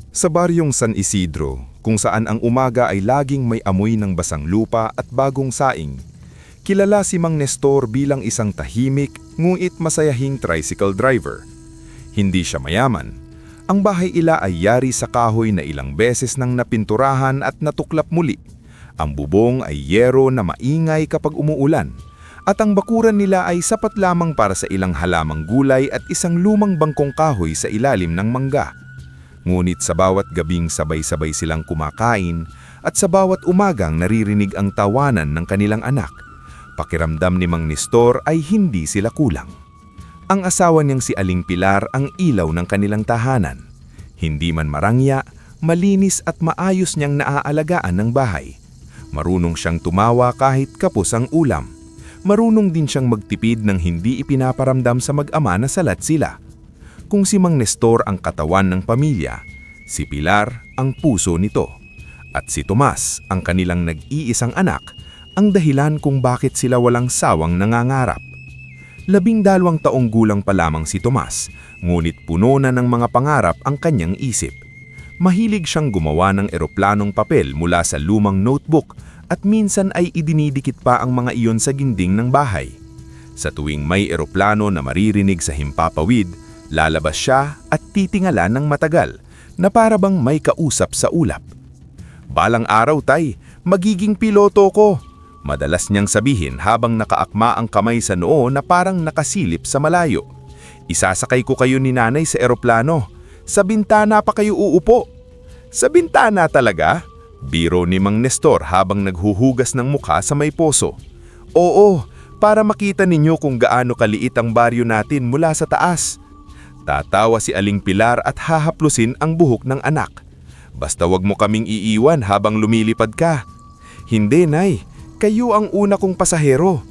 Sa baryong San Isidro, kung saan ang umaga ay laging may amoy ng basang lupa at bagong saing, kilala si Mang Nestor bilang isang tahimik ngunit masayahing tricycle driver. Hindi siya mayaman. Ang bahay ila ay yari sa kahoy na ilang beses nang napinturahan at natuklap muli. Ang bubong ay yero na maingay kapag umuulan, at ang bakuran nila ay sapat lamang para sa ilang halamang gulay at isang lumang bangkong kahoy sa ilalim ng mangga. Ngunit sa bawat gabing sabay-sabay silang kumakain at sa bawat umagang naririnig ang tawanan ng kanilang anak, pakiramdam ni Mang Nestor ay hindi sila kulang. Ang asawa niyang si Aling Pilar ang ilaw ng kanilang tahanan. Hindi man marangya, malinis at maayos niyang naaalagaan ng bahay. Marunong siyang tumawa kahit kapos ang ulam. Marunong din siyang magtipid ng hindi ipinaparamdam sa mag-ama na salat sila. Kung si Mang Nestor ang katawan ng pamilya, si Pilar ang puso nito. At si Tomas, ang kanilang nag-iisang anak, ang dahilan kung bakit sila walang sawang nangangarap. 12 taong gulang pa lamang si Tomas, ngunit puno na ng mga pangarap ang kanyang isip. Mahilig siyang gumawa ng eroplanong papel mula sa lumang notebook at minsan ay idinidikit pa ang mga iyon sa dingding ng bahay. Sa tuwing may eroplano na maririnig sa himpapawid, lalabas siya at titingala ng matagal na para bang may kausap sa ulap. "Balang araw, tay, magiging piloto ko," madalas niyang sabihin habang nakaakma ang kamay sa noo na parang nakasilip sa malayo. "Isasakay ko kayo ni nanay sa eroplano. Sa bintana pa kayo uupo." "Sa bintana talaga?" Biro ni Mang Nestor habang naghuhugas ng mukha sa may poso. "Oo, para makita ninyo kung gaano kaliit ang baryo natin mula sa taas." Tatawa si Aling Pilar at hahaplusin ang buhok ng anak. "Basta wag mo kaming iiwan habang lumilipad ka." "Hindi, Nay. Kayo ang una kong pasahero."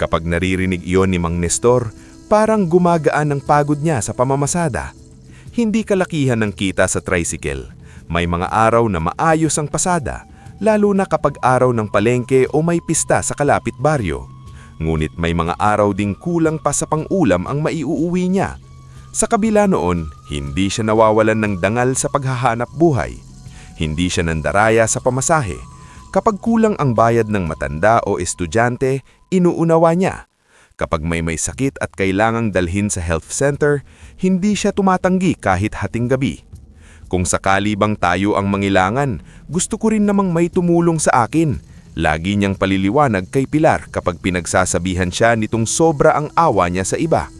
Kapag naririnig iyon ni Mang Nestor, parang gumagaan ang pagod niya sa pamamasada. Hindi kalakihan ng kita sa tricycle. May mga araw na maayos ang pasada, lalo na kapag araw ng palengke o may pista sa kalapit baryo. Ngunit may mga araw ding kulang pa sa pang-ulam ang maiuuwi niya. Sa kabila noon, hindi siya nawawalan ng dangal sa paghahanap buhay. Hindi siya nandaraya sa pamasahe. Kapag kulang ang bayad ng matanda o estudyante, inuunawa niya. Kapag may sakit at kailangang dalhin sa health center, hindi siya tumatanggi kahit hating gabi. "Kung sakali bang tayo ang mangilangan, gusto ko rin namang may tumulong sa akin." Lagi niyang paliliwanag kay Pilar kapag pinagsasabihan siya nitong sobra ang awa niya sa iba.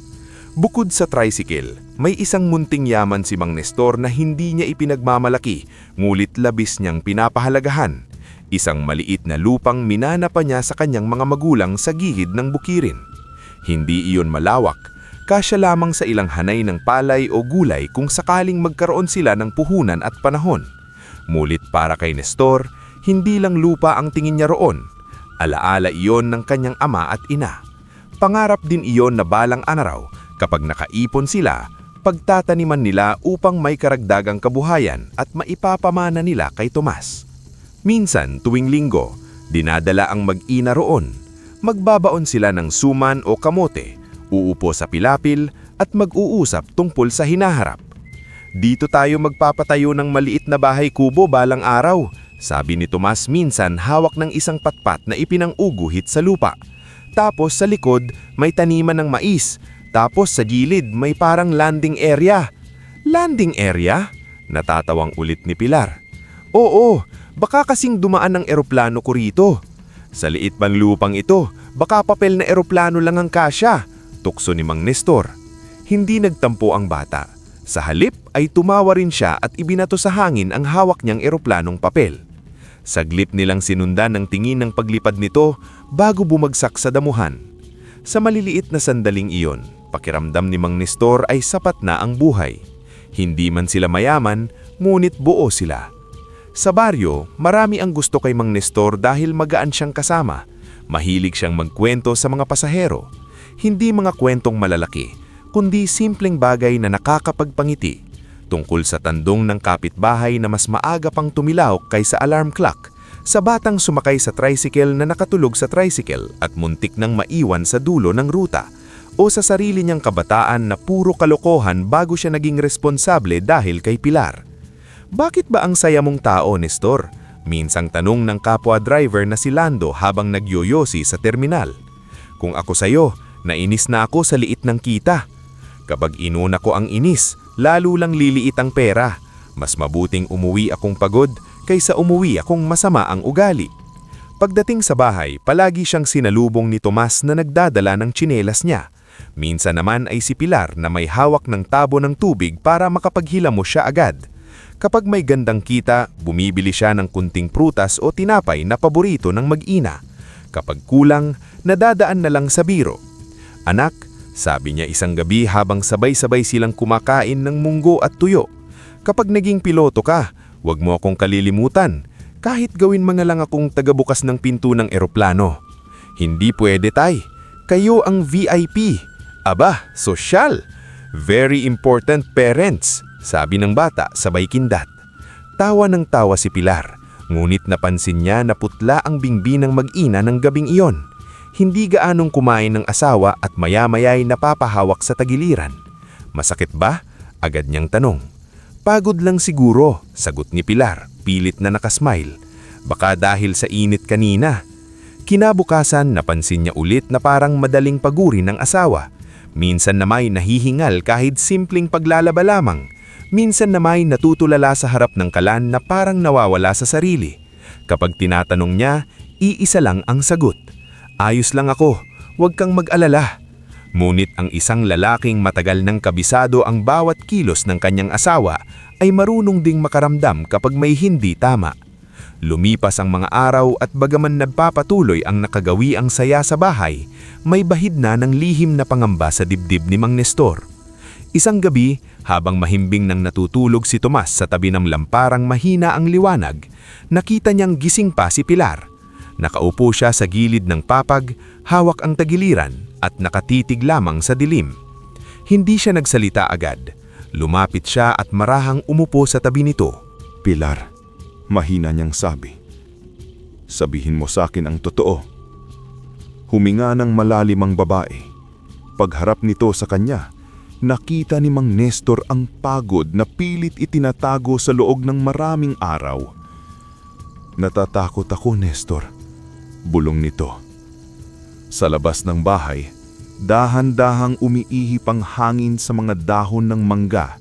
Bukod sa tricycle, may isang munting yaman si Mang Nestor na hindi niya ipinagmamalaki, ngulit labis niyang pinapahalagahan. Isang maliit na lupang minana pa niya sa kanyang mga magulang sa gilid ng bukirin. Hindi iyon malawak, kasya lamang sa ilang hanay ng palay o gulay kung sakaling magkaroon sila ng puhunan at panahon. Mulit para kay Nestor, hindi lang lupa ang tingin niya roon. Alaala iyon ng kanyang ama at ina. Pangarap din iyon na balang araw, kapag nakaipon sila, pagtataniman nila upang may karagdagang kabuhayan at maipapamana nila kay Tomas. Minsan tuwing linggo, dinadala ang mag-ina roon. Magbabaon sila ng suman o kamote, uupo sa pilapil at mag-uusap tungkol sa hinaharap. "Dito tayo magpapatayo ng maliit na bahay kubo balang araw," sabi ni Tomas minsan hawak ng isang patpat na ipinang-uguhit sa lupa. "Tapos sa likod may taniman ng mais, tapos sa gilid may parang landing area." "Landing area?" natatawang ulit ni Pilar. "Oo, baka kasing dumaan ng eroplano ko rito." "Sa liit bang lupang ito, baka papel na eroplano lang ang kasya," tukso ni Mang Nestor. Hindi nagtampo ang bata. Sa halip ay tumawa rin siya at ibinato sa hangin ang hawak niyang eroplanong papel. Saglit nilang sinundan ng tingin ng paglipad nito bago bumagsak sa damuhan. Sa maliliit na sandaling iyon, pakiramdam ni Mang Nestor ay sapat na ang buhay. Hindi man sila mayaman, ngunit buo sila. Sa baryo, marami ang gusto kay Mang Nestor dahil magaan siyang kasama. Mahilig siyang magkwento sa mga pasahero. Hindi mga kwentong malalaki, kundi simpleng bagay na nakakapagpangiti. Tungkol sa tandong ng kapitbahay na mas maaga pang tumilaw kaysa alarm clock, sa batang sumakay sa tricycle na nakatulog sa tricycle at muntik nang maiwan sa dulo ng ruta, o sa sarili niyang kabataan na puro kalokohan bago siya naging responsable dahil kay Pilar. Bakit ba ang saya mong tao, Nestor? Minsang tanong ng kapwa driver na si Lando habang nagyoyosi sa terminal. Kung ako sayo, nainis na ako sa liit ng kita. Kapag inuna ko ang inis, lalo lang liliit ang pera. Mas mabuting umuwi akong pagod kaysa umuwi akong masama ang ugali. Pagdating sa bahay, palagi siyang sinalubong ni Tomas na nagdadala ng tsinelas niya. Minsan naman ay si Pilar na may hawak ng tabo ng tubig para makapaghilamos siya agad. Kapag may gandang kita, bumibili siya ng kunting prutas o tinapay na paborito ng mag-ina. Kapag kulang, nadadaan na lang sa biro. Anak, sabi niya isang gabi habang sabay-sabay silang kumakain ng munggo at tuyo. Kapag naging piloto ka, huwag mo akong kalilimutan. Kahit gawin mga lang akong tagabukas ng pinto ng eroplano. Hindi pwede, tay. Kayo ang VIP. Aba, sosyal. Very important parents, sabi ng bata sabay kindat. Tawa ng tawa si Pilar, ngunit napansin niya na putla ang bingbi ng mag-ina ng gabing iyon. Hindi gaanong kumain ng asawa at maya-maya'y napapahawak sa tagiliran. Masakit ba? Agad niyang tanong. Pagod lang siguro, sagot ni Pilar, pilit na nakasmile. Baka dahil sa init kanina. Kinabukasan, napansin niya ulit na parang madaling paguri ng asawa. Minsan na may nahihingal kahit simpleng paglalaba lamang. Minsan na may natutulala sa harap ng kalan na parang nawawala sa sarili. Kapag tinatanong niya, iisa lang ang sagot. Ayos lang ako, huwag kang mag-alala. Ngunit ang isang lalaking matagal ng kabisado ang bawat kilos ng kanyang asawa ay marunong ding makaramdam kapag may hindi tama. Lumipas ang mga araw at bagaman nagpapatuloy ang nakagawi ang saya sa bahay, may bahid na ng lihim na pangamba sa dibdib ni Mang Nestor. Isang gabi, habang mahimbing nang natutulog si Tomas sa tabi ng lamparang mahina ang liwanag, nakita niyang gising pa si Pilar. Nakaupo siya sa gilid ng papag, hawak ang tagiliran at nakatitig lamang sa dilim. Hindi siya nagsalita agad. Lumapit siya at marahang umupo sa tabi nito. Pilar, mahina niyang sabi. Sabihin mo sa akin ang totoo. Huminga ng malalim ang babae. Pagharap nito sa kanya, nakita ni Mang Nestor ang pagod na pilit itinatago sa loob ng maraming araw. Natatakot ako, Nestor. Bulong nito. Sa labas ng bahay, dahan-dahang umiihip ang hangin sa mga dahon ng mangga.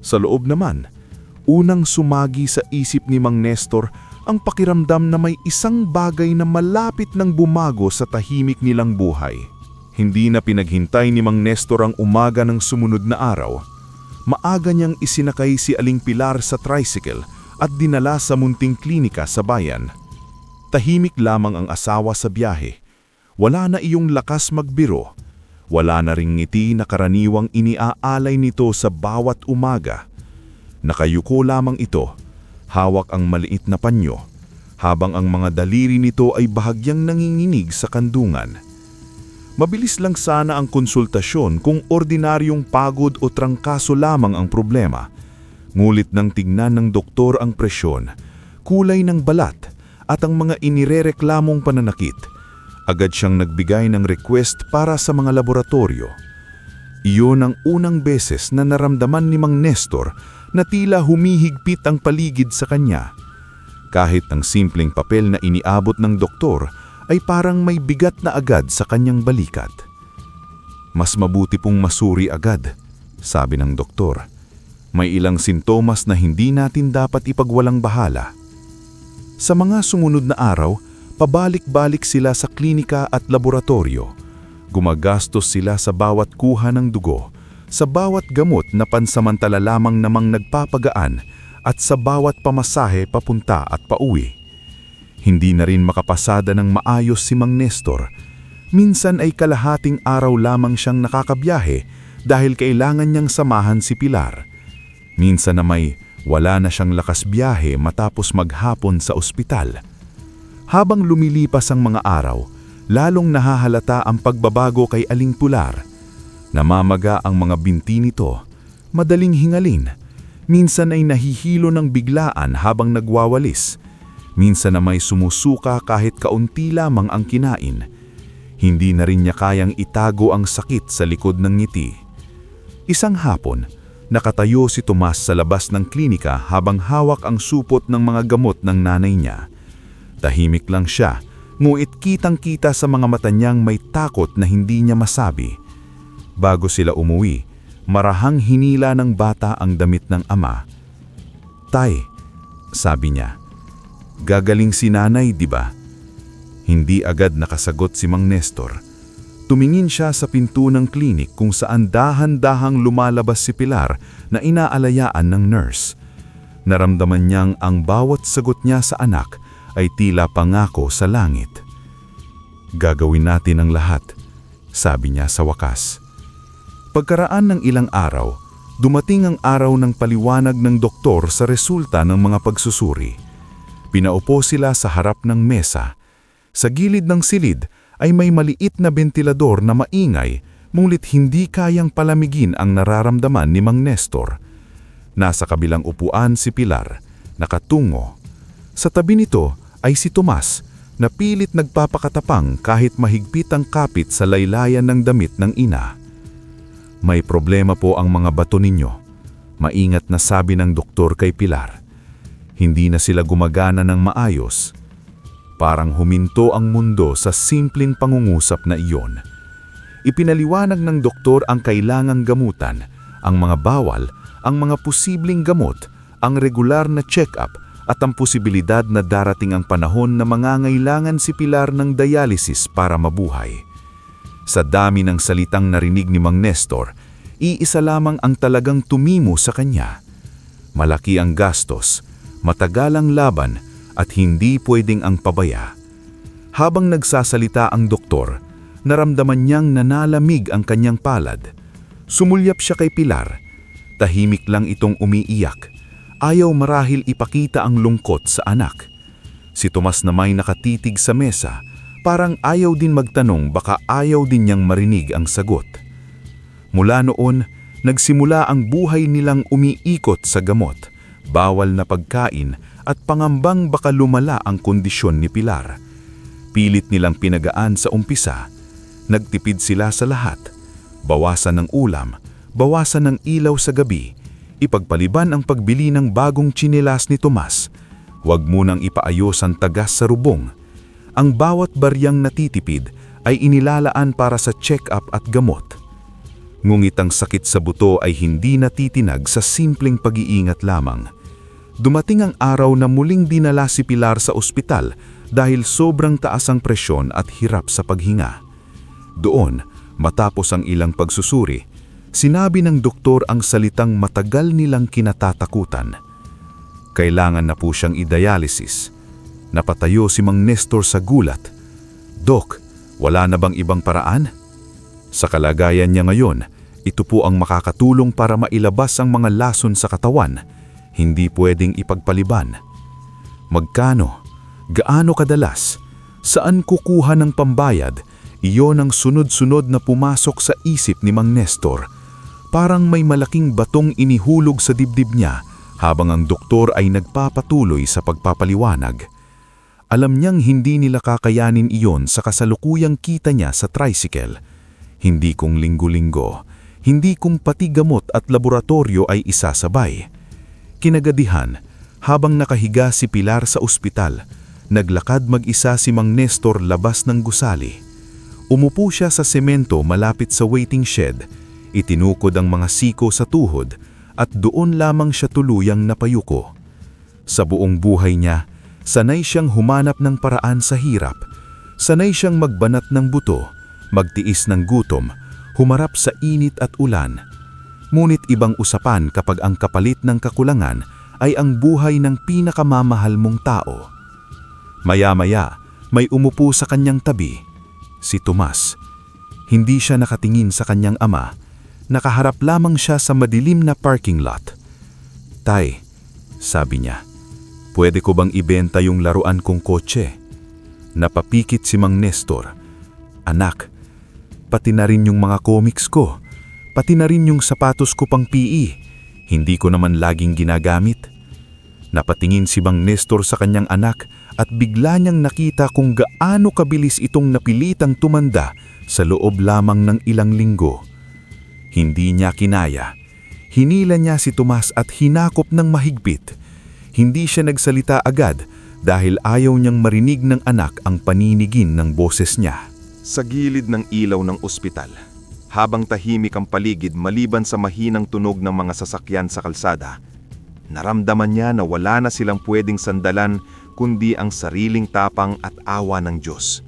Sa loob naman, unang sumagi sa isip ni Mang Nestor ang pakiramdam na may isang bagay na malapit nang bumago sa tahimik nilang buhay. Hindi na pinaghintay ni Mang Nestor ang umaga ng sumunod na araw. Maaga niyang isinakay si Aling Pilar sa tricycle at dinala sa munting klinika sa bayan. Tahimik lamang ang asawa sa biyahe. Wala na iyong lakas magbiro. Wala na ring ngiti na karaniwang iniaalay nito sa bawat umaga. Nakayuko lamang ito, hawak ang maliit na panyo, habang ang mga daliri nito ay bahagyang nanginginig sa kandungan. Mabilis lang sana ang konsultasyon kung ordinaryong pagod o trangkaso lamang ang problema. Ngulit nang tignan ng doktor ang presyon, kulay ng balat at ang mga inirereklamong pananakit, agad siyang nagbigay ng request para sa mga laboratorio. Iyon ang unang beses na naramdaman ni Mang Nestor na tila humihigpit ang paligid sa kanya. Kahit ang simpleng papel na iniabot ng doktor ay parang may bigat na agad sa kanyang balikat. Mas mabuti pong masuri agad, sabi ng doktor. May ilang sintomas na hindi natin dapat ipagwalang bahala. Sa mga sumunod na araw, pabalik-balik sila sa klinika at laboratorio. Gumagastos sila sa bawat kuha ng dugo, sa bawat gamot na pansamantala lamang namang nagpapagaan at sa bawat pamasahe papunta at pauwi. Hindi na rin makapasada ng maayos si Mang Nestor. Minsan ay kalahating araw lamang siyang nakakabiyahe dahil kailangan niyang samahan si Pilar. Minsan na may wala na siyang lakas biyahe matapos maghapon sa ospital. Habang lumilipas ang mga araw, lalong nahahalata ang pagbabago kay Aling Pilar. Namamaga ang mga binti nito, madaling hingalin. Minsan ay nahihilo ng biglaan habang nagwawalis. Minsan na may sumusuka kahit kaunti lamang ang kinain. Hindi na rin niya kayang itago ang sakit sa likod ng ngiti. Isang hapon, Nakatayo si Tomas sa labas ng klinika habang hawak ang supot ng mga gamot ng nanay niya. Tahimik lang siya, nguit kitang-kita sa mga mata niyang may takot na hindi niya masabi. Bago sila umuwi, marahang hinila ng bata ang damit ng ama. "Tay," sabi niya, "gagaling si nanay, di ba?" Hindi agad nakasagot si Mang Nestor. Tumingin siya sa pinto ng klinik kung saan dahan-dahang lumalabas si Pilar na inaalayaan ng nurse. Naramdaman niyang ang bawat sagot niya sa anak ay tila pangako sa langit. "Gagawin natin ang lahat," sabi niya sa wakas. Pagkaraan ng ilang araw, dumating ang araw ng paliwanag ng doktor sa resulta ng mga pagsusuri. Pinaupo sila sa harap ng mesa. Sa gilid ng silid ay may maliit na bentilador na maingay, ngunit hindi kayang palamigin ang nararamdaman ni Mang Nestor. Nasa kabilang upuan si Pilar, nakatungo. Sa tabi nito ay si Tomas, na pilit nagpapakatapang kahit mahigpit ang kapit sa laylayan ng damit ng ina. "May problema po ang mga bato ninyo," maingat na sabi ng doktor kay Pilar. Hindi na sila gumagana ng maayos. Parang huminto ang mundo sa simpleng pangungusap na iyon. Ipinaliwanag ng doktor ang kailangang gamutan, ang mga bawal, ang mga posibleng gamot, ang regular na check-up at ang posibilidad na darating ang panahon na mangangailangan si Pilar ng dialysis para mabuhay. Sa dami ng salitang narinig ni Mang Nestor, iisa lamang ang talagang tumimo sa kanya. Malaki ang gastos, matagal ang laban, at hindi pwedeng ang pabaya. Habang nagsasalita ang doktor, naramdaman niyang nanalamig ang kanyang palad. Sumulyap siya kay Pilar. Tahimik lang itong umiiyak. Ayaw marahil ipakita ang lungkot sa anak. Si Tomas na may nakatitig sa mesa, parang ayaw din magtanong, baka ayaw din niyang marinig ang sagot. Mula noon, nagsimula ang buhay nilang umiikot sa gamot, bawal na pagkain, at pangambang baka lumala ang kondisyon ni Pilar. Pilit nilang pinagaan sa umpisa. Nagtipid sila sa lahat. Bawasan ng ulam, bawasan ng ilaw sa gabi, ipagpaliban ang pagbili ng bagong tsinelas ni Tomas. Huwag munang ipaayos ang tagas sa rubong. Ang bawat baryang natitipid ay inilalaan para sa check-up at gamot. Ngunit ang sakit sa buto ay hindi natitinag sa simpleng pag-iingat lamang. Dumating ang araw na muling dinala si Pilar sa ospital dahil sobrang taas ang presyon at hirap sa paghinga. Doon, matapos ang ilang pagsusuri, sinabi ng doktor ang salitang matagal nilang kinatatakutan. Kailangan na po siyang i-dialysis. Napatayo si Mang Nestor sa gulat. "Dok, wala na bang ibang paraan?" Sa kalagayan niya ngayon, ito po ang makakatulong para mailabas ang mga lason sa katawan. Hindi pwedeng ipagpaliban. "Magkano? Gaano kadalas? Saan kukuha ng pambayad?" Iyon ang sunod-sunod na pumasok sa isip ni Mang Nestor. Parang may malaking batong inihulog sa dibdib niya habang ang doktor ay nagpapatuloy sa pagpapaliwanag. Alam niyang hindi nila kakayanin iyon sa kasalukuyang kita niya sa tricycle. Hindi kung linggo-linggo, hindi kung pati gamot at laboratorio ay isasabay. Kinagadihan, habang nakahiga si Pilar sa ospital, naglakad mag-isa si Mang Nestor labas ng gusali. Umupo siya sa semento malapit sa waiting shed, itinukod ang mga siko sa tuhod, at doon lamang siya tuluyang napayuko. Sa buong buhay niya, sanay siyang humanap ng paraan sa hirap. Sanay siyang magbanat ng buto, magtiis ng gutom, humarap sa init at ulan. Ngunit ibang usapan kapag ang kapalit ng kakulangan ay ang buhay ng pinakamamahal mong tao. Maya-maya, may umupo sa kanyang tabi, si Tomas. Hindi siya nakatingin sa kanyang ama, nakaharap lamang siya sa madilim na parking lot. "Tay," sabi niya, "pwede ko bang ibenta yung laruan kong kotse?" Napapikit si Mang Nestor. "Anak, pati na rin yung mga comics ko. Pati na rin yung sapatos ko pang PE. Hindi ko naman laging ginagamit." Napatingin si Mang Nestor sa kanyang anak at bigla niyang nakita kung gaano kabilis itong napilitang tumanda sa loob lamang ng ilang linggo. Hindi niya kinaya. Hinila niya si Tomas at hinakop ng mahigpit. Hindi siya nagsalita agad dahil ayaw niyang marinig ng anak ang paninigin ng boses niya. Sa gilid ng ilaw ng ospital, habang tahimik ang paligid maliban sa mahinang tunog ng mga sasakyan sa kalsada, naramdaman niya na wala na silang pwedeng sandalan kundi ang sariling tapang at awa ng Diyos.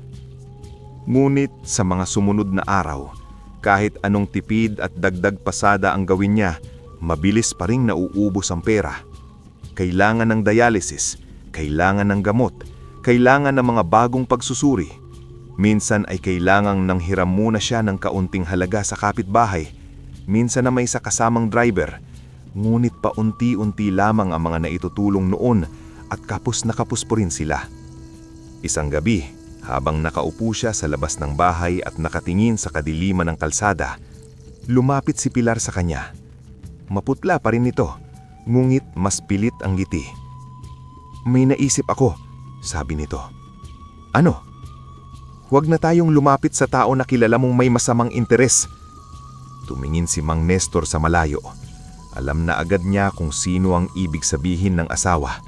Ngunit sa mga sumunod na araw, kahit anong tipid at dagdag pasada ang gawin niya, mabilis pa ring nauubos ang pera. Kailangan ng dialysis, kailangan ng gamot, kailangan ng mga bagong pagsusuri. Minsan ay kailangang nang hiram muna siya ng kaunting halaga sa kapitbahay, minsan na may isa kasamang driver. Ngunit paunti-unti lamang ang mga naitutulong noon at kapos na kapos po rin sila. Isang gabi, habang nakaupo siya sa labas ng bahay at nakatingin sa kadiliman ng kalsada, lumapit si Pilar sa kanya. Maputla pa rin ito, ngunit mas pilit ang ngiti. "May naisip ako," sabi nito. "Ano?" "Huwag na tayong lumapit sa tao na kilala mong may masamang interes." Tumingin si Mang Nestor sa malayo. Alam na agad niya kung sino ang ibig sabihin ng asawa.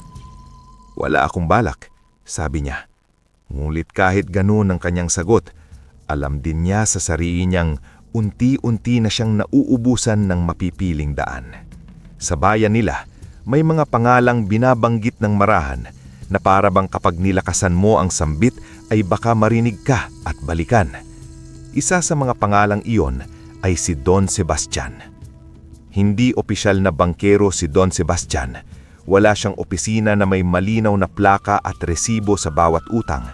"Wala akong balak," sabi niya. Ngunit kahit ganun ang kanyang sagot, alam din niya sa sarili niyang unti-unti na siyang nauubusan ng mapipiling daan. Sa bayan nila, may mga pangalang binabanggit ng marahan na para bang kapag nilakasan mo ang sambit ay baka marinig ka at balikan. Isa sa mga pangalang iyon ay si Don Sebastian. Hindi opisyal na bangkero si Don Sebastian. Wala siyang opisina na may malinaw na plaka at resibo sa bawat utang.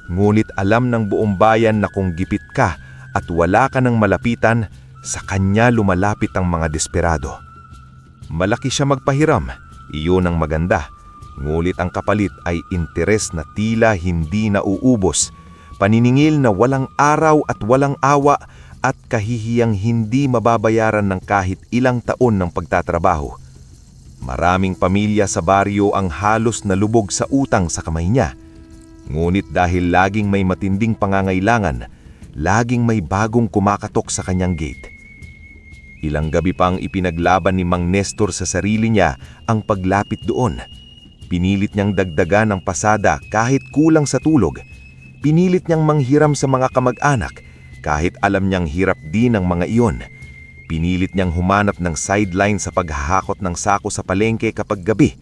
Ngunit alam ng buong bayan na kung gipit ka at wala ka ng malapitan, sa kanya lumalapit ang mga desperado. Malaki siya magpahiram, iyon ang maganda. Ngunit ang kapalit ay interes na tila hindi nauubos, paniningil na walang araw at walang awa at kahihiyang hindi mababayaran ng kahit ilang taon ng pagtatrabaho. Maraming pamilya sa baryo ang halos nalubog sa utang sa kamay niya. Ngunit dahil laging may matinding pangangailangan, laging may bagong kumakatok sa kanyang gate. Ilang gabi pang ipinaglaban ni Mang Nestor sa sarili niya ang paglapit doon. Pinilit niyang dagdagan ang pasada kahit kulang sa tulog. Pinilit niyang manghiram sa mga kamag-anak kahit alam niyang hirap din ang mga iyon. Pinilit niyang humanap ng sideline sa paghahakot ng sako sa palengke kapag gabi.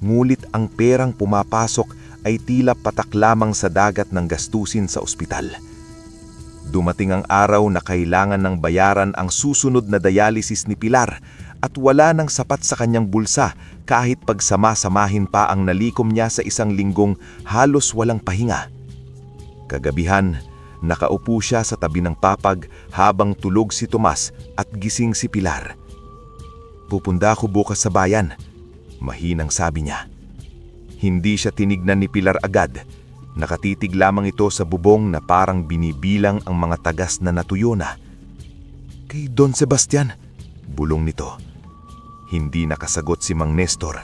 Ngunit ang perang pumapasok ay tila patak lamang sa dagat ng gastusin sa ospital. Dumating ang araw na kailangan ng bayaran ang susunod na dialysis ni Pilar at wala nang sapat sa kanyang bulsa kahit pagsama-samahin pa ang nalikom niya sa isang linggong halos walang pahinga. Kagabihan, nakaupo siya sa tabi ng papag habang tulog si Tomas at gising si Pilar. "Pupunta ako bukas sa bayan," mahinang sabi niya. Hindi siya tinignan ni Pilar agad. Nakatitig lamang ito sa bubong na parang binibilang ang mga tagas na natuyo na. "Kay Don Sebastian," bulong nito. Hindi nakasagot si Mang Nestor.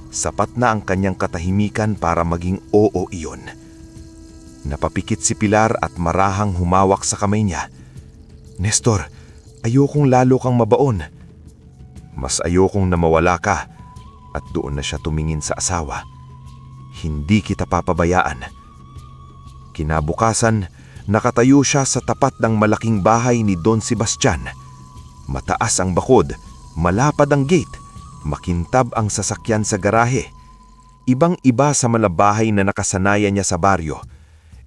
Sapat na ang kanyang katahimikan para maging oo iyon. Napapikit si Pilar at marahang humawak sa kamay niya. "Nestor, ayokong lalo kang mabaon." "Mas ayokong na mawala ka." At doon na siya tumingin sa asawa. "Hindi kita papabayaan." Kinabukasan, nakatayo siya sa tapat ng malaking bahay ni Don Sebastian. Mataas ang bakod, malapad ang gate, makintab ang sasakyan sa garahe. Ibang-iba sa mga bahay na nakasanayan niya sa baryo.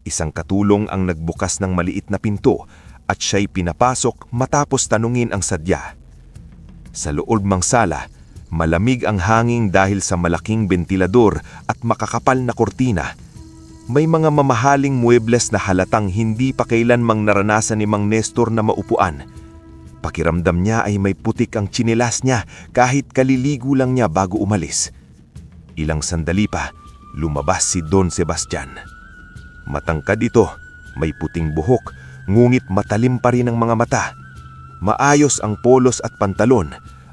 Isang katulong ang nagbukas ng maliit na pinto at siya'y pinapasok matapos tanungin ang sadya. Sa loob ng sala, malamig ang hangin dahil sa malaking bentilador at makakapal na kortina. May mga mamahaling muebles na halatang hindi pa kailanmang naranasan ni Mang Nestor na maupuan. Pakiramdam niya ay may putik ang tsinelas niya kahit kaliligo lang niya bago umalis. Ilang sandali pa, lumabas si Don Sebastian. Matangkad ito, may puting buhok, ngunit matalim pa rin ang mga mata. Maayos ang polos at pantalon,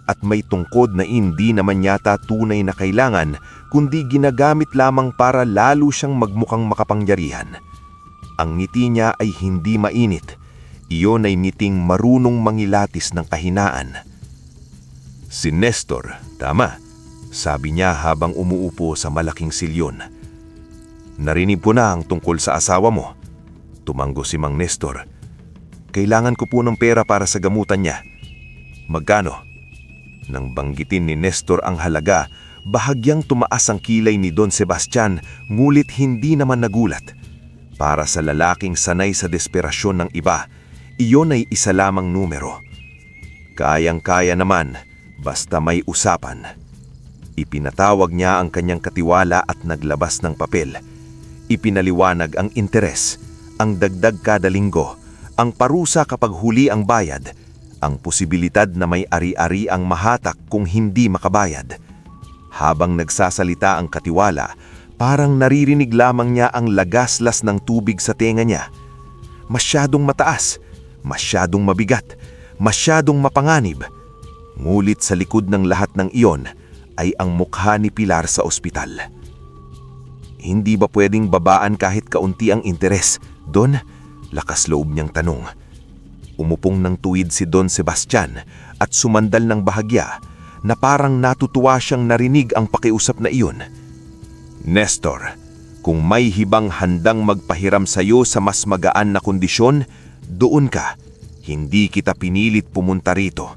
at may tungkod na hindi naman yata tunay na kailangan, kundi ginagamit lamang para lalo siyang magmukhang makapangyarihan. Ang ngiti niya ay hindi mainit. Iyon ay ngiting marunong mangilatis ng kahinaan. Si Nestor, tama. Sabi niya habang umuupo sa malaking silyon. Narinig ko na ang tungkol sa asawa mo. Tumanggo si Mang Nestor. Kailangan ko po ng pera para sa gamutan niya. Magkano? Nang banggitin ni Nestor ang halaga, bahagyang tumaas ang kilay ni Don Sebastian, ngulit hindi naman nagulat. Para sa lalaking sanay sa desperasyon ng iba, iyon ay isa lamang numero. Kayang-kaya naman, basta may usapan. Ipinatawag niya ang kanyang katiwala at naglabas ng papel. Ipinaliwanag ang interes, ang dagdag kada linggo, ang parusa kapag huli ang bayad, ang posibilidad na may ari-ari ang mahatak kung hindi makabayad. Habang nagsasalita ang katiwala, parang naririnig lamang niya ang lagaslas ng tubig sa tenga niya. Masyadong mataas, masyadong mabigat, masyadong mapanganib. Ngulit sa likod ng lahat ng iyon ay ang mukha ni Pilar sa ospital. Hindi ba pwedeng babaan kahit kaunti ang interes, Don? Lakas loob niyang tanong. Umupong ng tuwid si Don Sebastian at sumandal ng bahagya na parang natutuwa siyang narinig ang pakiusap na iyon. Nestor, kung may hibang handang magpahiram sa iyo sa mas magaan na kondisyon, doon ka. Hindi kita pinilit pumunta rito.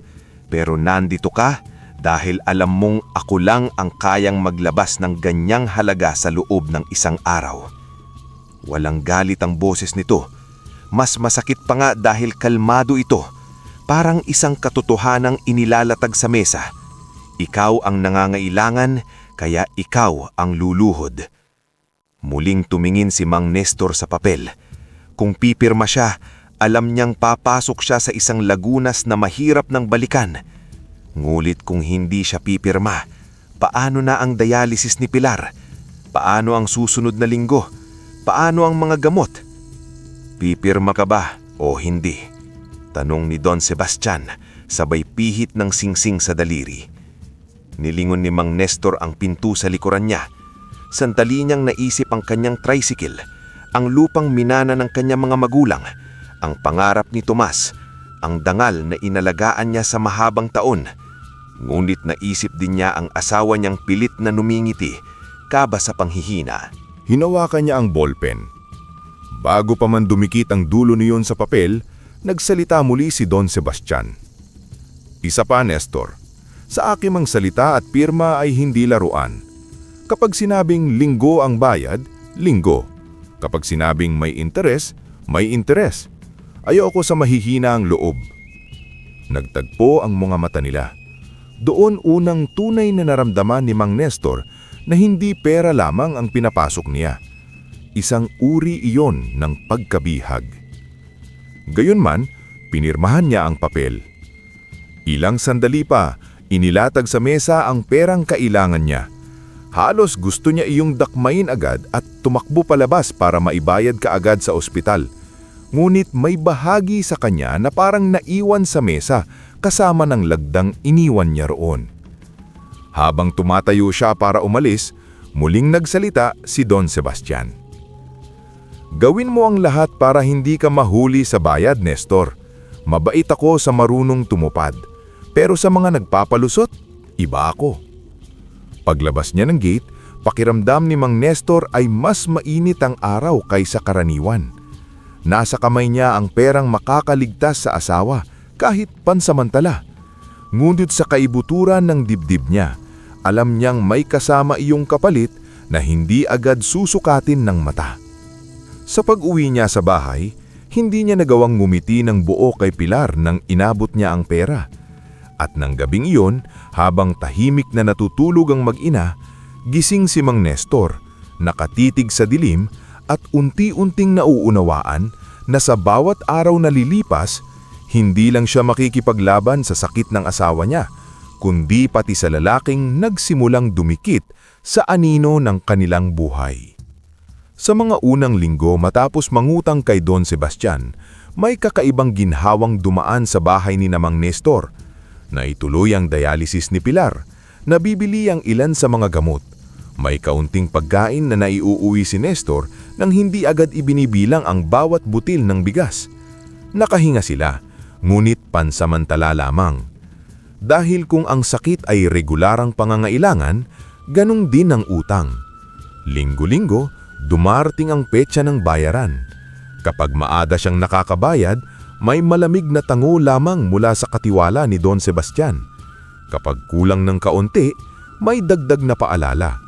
Pero nandito ka dahil alam mong ako lang ang kayang maglabas ng ganyang halaga sa loob ng isang araw. Walang galit ang boses nito. Mas masakit pa nga dahil kalmado ito. Parang isang katotohanang inilalatag sa mesa. Ikaw ang nangangailangan, kaya ikaw ang luluhod. Muling tumingin si Mang Nestor sa papel. Kung pipirma siya, alam niyang papasok siya sa isang lagunas na mahirap ng balikan. Ngulit kung hindi siya pipirma, paano na ang dialysis ni Pilar? Paano ang susunod na linggo? Paano ang mga gamot? Pipirma ka ba o hindi? Tanong ni Don Sebastian, sabay pihit ng singsing sa daliri. Nilingon ni Mang Nestor ang pinto sa likuran niya. Sandali niyang naisip ang kanyang tricycle, ang lupang minana ng kanyang mga magulang, ang pangarap ni Tomas, ang dangal na inalagaan niya sa mahabang taon. Ngunit naisip din niya ang asawa niyang pilit na numingiti, kaba sa panghihina. Hinawakan niya ang ballpen. Bago pa man dumikit ang dulo niyon sa papel, nagsalita muli si Don Sebastian. Isa pa, Nestor. Sa aking mang salita at pirma ay hindi laruan. Kapag sinabing linggo ang bayad, linggo. Kapag sinabing may interes, may interes. Ayoko sa mahihina ang loob. Nagtagpo ang mga mata nila. Doon unang tunay na naramdaman ni Mang Nestor na hindi pera lamang ang pinapasok niya. Isang uri iyon ng pagkabihag. Gayunman, pinirmahan niya ang papel. Ilang sandali pa, inilatag sa mesa ang perang kailangan niya. Halos gusto niya iyong dakmain agad at tumakbo palabas para maibayad kaagad sa ospital. Ngunit may bahagi sa kanya na parang naiwan sa mesa kasama ng lagdang iniwan niya roon. Habang tumatayo siya para umalis, muling nagsalita si Don Sebastian. Gawin mo ang lahat para hindi ka mahuli sa bayad, Nestor. Mabait ako sa marunong tumupad. Pero sa mga nagpapalusot, iba ako. Paglabas niya ng gate, pakiramdam ni Mang Nestor ay mas mainit ang araw kaysa karaniwan. Nasa kamay niya ang perang makakaligtas sa asawa kahit pansamantala. Ngunit sa kaibuturan ng dibdib niya, alam niyang may kasama iyong kapalit na hindi agad susukatin ng mata. Sa pag-uwi niya sa bahay, hindi niya nagawang ngumiti ng buo kay Pilar nang inabot niya ang pera. At ng gabing iyon, habang tahimik na natutulog ang mag-ina, gising si Mang Nestor, nakatitig sa dilim at unti-unting nauunawaan na sa bawat araw na lilipas, hindi lang siya makikipaglaban sa sakit ng asawa niya, kundi pati sa lalaking nagsimulang dumikit sa anino ng kanilang buhay. Sa mga unang linggo matapos mangutang kay Don Sebastian, may kakaibang ginhawang dumaan sa bahay ni Mang Nestor. Naituloy ang dialysis ni Pilar, nabibili ang ilan sa mga gamot. May kaunting pagkain na naiuuwi si Nestor nang hindi agad ibinibilang ang bawat butil ng bigas. Nakahinga sila, ngunit pansamantala lamang. Dahil kung ang sakit ay regularang pangangailangan, ganun din ang utang. Linggo-linggo, dumarating ang petsa ng bayaran. Kapag maada siyang nakakabayad, may malamig na tango lamang mula sa katiwala ni Don Sebastian. Kapag kulang ng kaunti, may dagdag na paalala.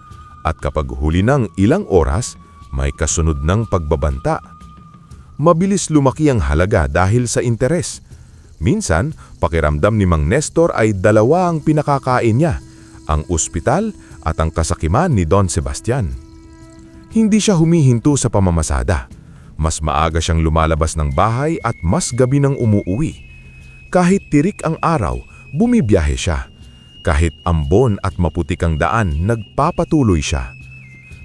At kapag huli ng ilang oras, may kasunod ng pagbabanta. Mabilis lumaki ang halaga dahil sa interes. Minsan, pakiramdam ni Mang Nestor ay dalawa ang pinakakain niya, ang ospital at ang kasakiman ni Don Sebastian. Hindi siya humihinto sa pamamasada. Mas maaga siyang lumalabas ng bahay at mas gabi nang umuuwi. Kahit tirik ang araw, bumibiyahe siya. Kahit ambon at maputik ang daan, nagpapatuloy siya.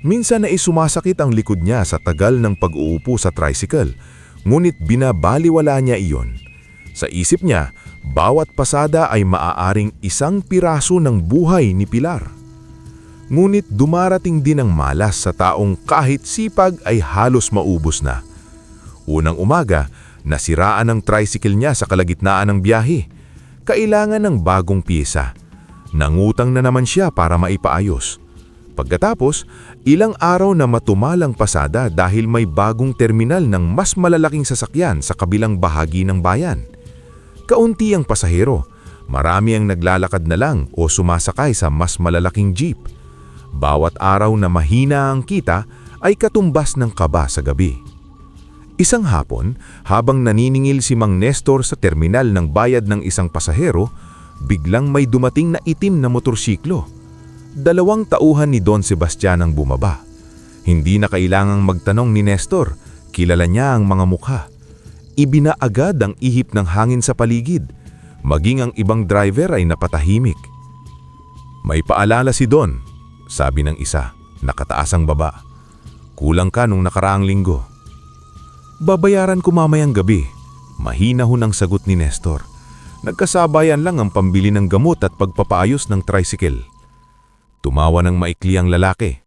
Minsan ay sumasakit ang likod niya sa tagal ng pag-uupo sa tricycle, ngunit binabaliwala niya iyon. Sa isip niya, bawat pasada ay maaaring isang piraso ng buhay ni Pilar. Ngunit dumarating din ang malas sa taong kahit sipag ay halos maubos na. Unang umaga, nasiraan ang tricycle niya sa kalagitnaan ng biyahe. Kailangan ng bagong piyesa. Nangutang na naman siya para maipaayos. Pagkatapos, ilang araw na matumalang pasada dahil may bagong terminal ng mas malalaking sasakyan sa kabilang bahagi ng bayan. Kaunti ang pasahero, marami ang naglalakad na lang o sumasakay sa mas malalaking jeep. Bawat araw na mahina ang kita ay katumbas ng kaba sa gabi. Isang hapon, habang naniningil si Mang Nestor sa terminal ng bayad ng isang pasahero, biglang may dumating na itim na motorsiklo. 2 tauhan ni Don Sebastian ang bumaba. Hindi na kailangang magtanong ni Nestor, kilala niya ang mga mukha. Ibinaagad ang ihip ng hangin sa paligid, maging ang ibang driver ay napatahimik. May paalala si Don, sabi ng isa, nakataas ang baba. Kulang ka nung nakaraang linggo. Babayaran ko mamayang gabi, mahina ho ng sagot ni Nestor. Nagkasabayan lang ang pambili ng gamot at pagpapaayos ng tricycle. Tumawa ng maikli ang lalaki.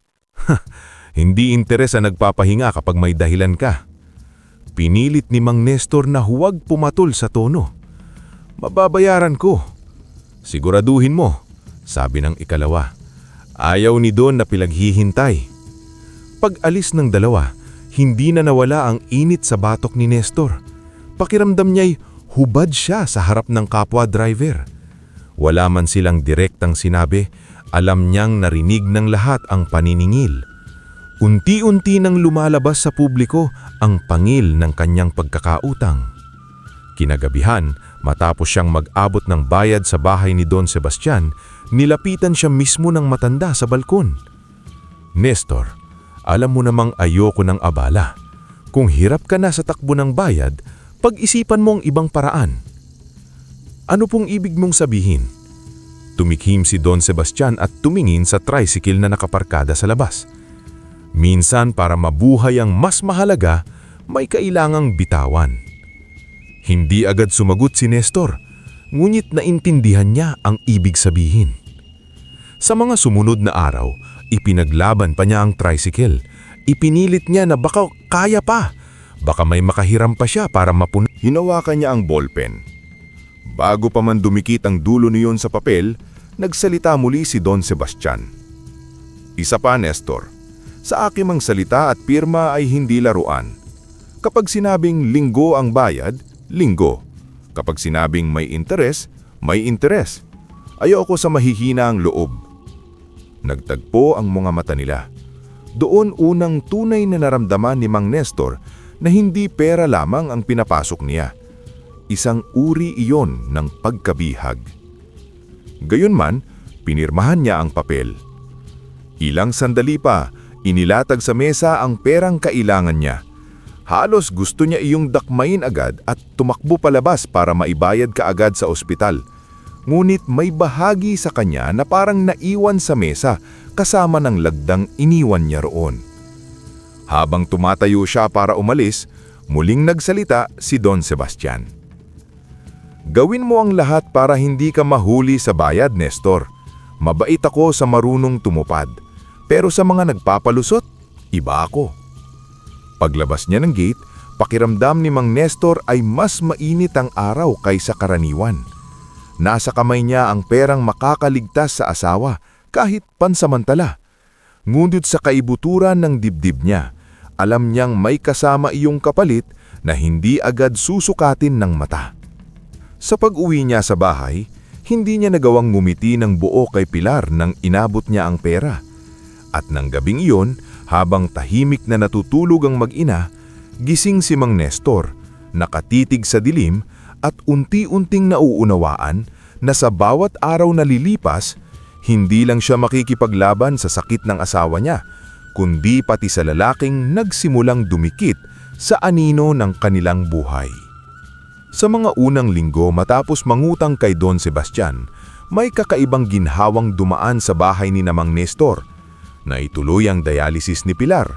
Hindi interes ang nagpapahinga kapag may dahilan ka. Pinilit ni Mang Nestor na huwag pumatol sa tono. Mababayaran ko. Siguraduhin mo, sabi ng ikalawa. Ayaw ni Don na pilaghihintay. Pag-alis ng dalawa, hindi na nawala ang init sa batok ni Nestor. Pakiramdam niya'y hubad siya sa harap ng kapwa driver. Wala man silang direktang sinabi, alam niyang narinig ng lahat ang paniningil. Unti-unti nang lumalabas sa publiko ang pangil ng kanyang pagkakautang. Kinagabihan, matapos siyang mag-abot ng bayad sa bahay ni Don Sebastian, nilapitan siya mismo ng matanda sa balkon. Nestor, alam mo namang ayoko ng abala. Kung hirap ka na sa takbo ng bayad, pag-isipan mong ibang paraan. Ano pong ibig mong sabihin? Tumikhim si Don Sebastian at tumingin sa tricycle na nakaparkada sa labas. Minsan para mabuhay ang mas mahalaga, may kailangang bitawan. Hindi agad sumagot si Nestor, ngunit naintindihan niya ang ibig sabihin. Sa mga sumunod na araw, ipinaglaban pa niya ang tricycle. Ipinilit niya na baka kaya pa. Baka may makahiram pa siya para mapuno. Hinawakan niya ang ballpen. Bago pa man dumikit ang dulo niyon sa papel, nagsalita muli si Don Sebastian. Isa pa, Nestor. Sa aking mang salita at pirma ay hindi laruan. Kapag sinabing linggo ang bayad, linggo. Kapag sinabing may interes, may interes. Ayoko sa mahihina ang loob. Nagtagpo ang mga mata nila. Doon unang tunay na naramdaman ni Mang Nestor na hindi pera lamang ang pinapasok niya. Isang uri iyon ng pagkabihag. Gayunman, pinirmahan niya ang papel. Ilang sandali pa, inilatag sa mesa ang perang kailangan niya. Halos gusto niya iyong dakmain agad at tumakbo palabas para maibayad kaagad sa ospital. Ngunit may bahagi sa kanya na parang naiwan sa mesa kasama ng lagdang iniwan niya roon. Habang tumatayo siya para umalis, muling nagsalita si Don Sebastian. Gawin mo ang lahat para hindi ka mahuli sa bayad, Nestor. Mabait ako sa marunong tumupad. Pero sa mga nagpapalusot, iba ako. Paglabas niya ng gate, pakiramdam ni Mang Nestor ay mas mainit ang araw kaysa karaniwan. Nasa kamay niya ang perang makakaligtas sa asawa kahit pansamantala. Ngunit sa kaibuturan ng dibdib niya, alam niyang may kasama iyong kapalit na hindi agad susukatin ng mata. Sa pag-uwi niya sa bahay, hindi niya nagawang ngumiti ng buo kay Pilar nang inabot niya ang pera. At nang gabing iyon, habang tahimik na natutulog ang mag-ina, gising si Mang Nestor, nakatitig sa dilim at unti-unting nauunawaan na sa bawat araw na lilipas, hindi lang siya makikipaglaban sa sakit ng asawa niya, kundi pati sa lalaking nagsimulang dumikit sa anino ng kanilang buhay. Sa mga unang linggo matapos mangutang kay Don Sebastian, may kakaibang ginhawang dumaan sa bahay ni Mang Nestor. Naituloy ang dialysis ni Pilar,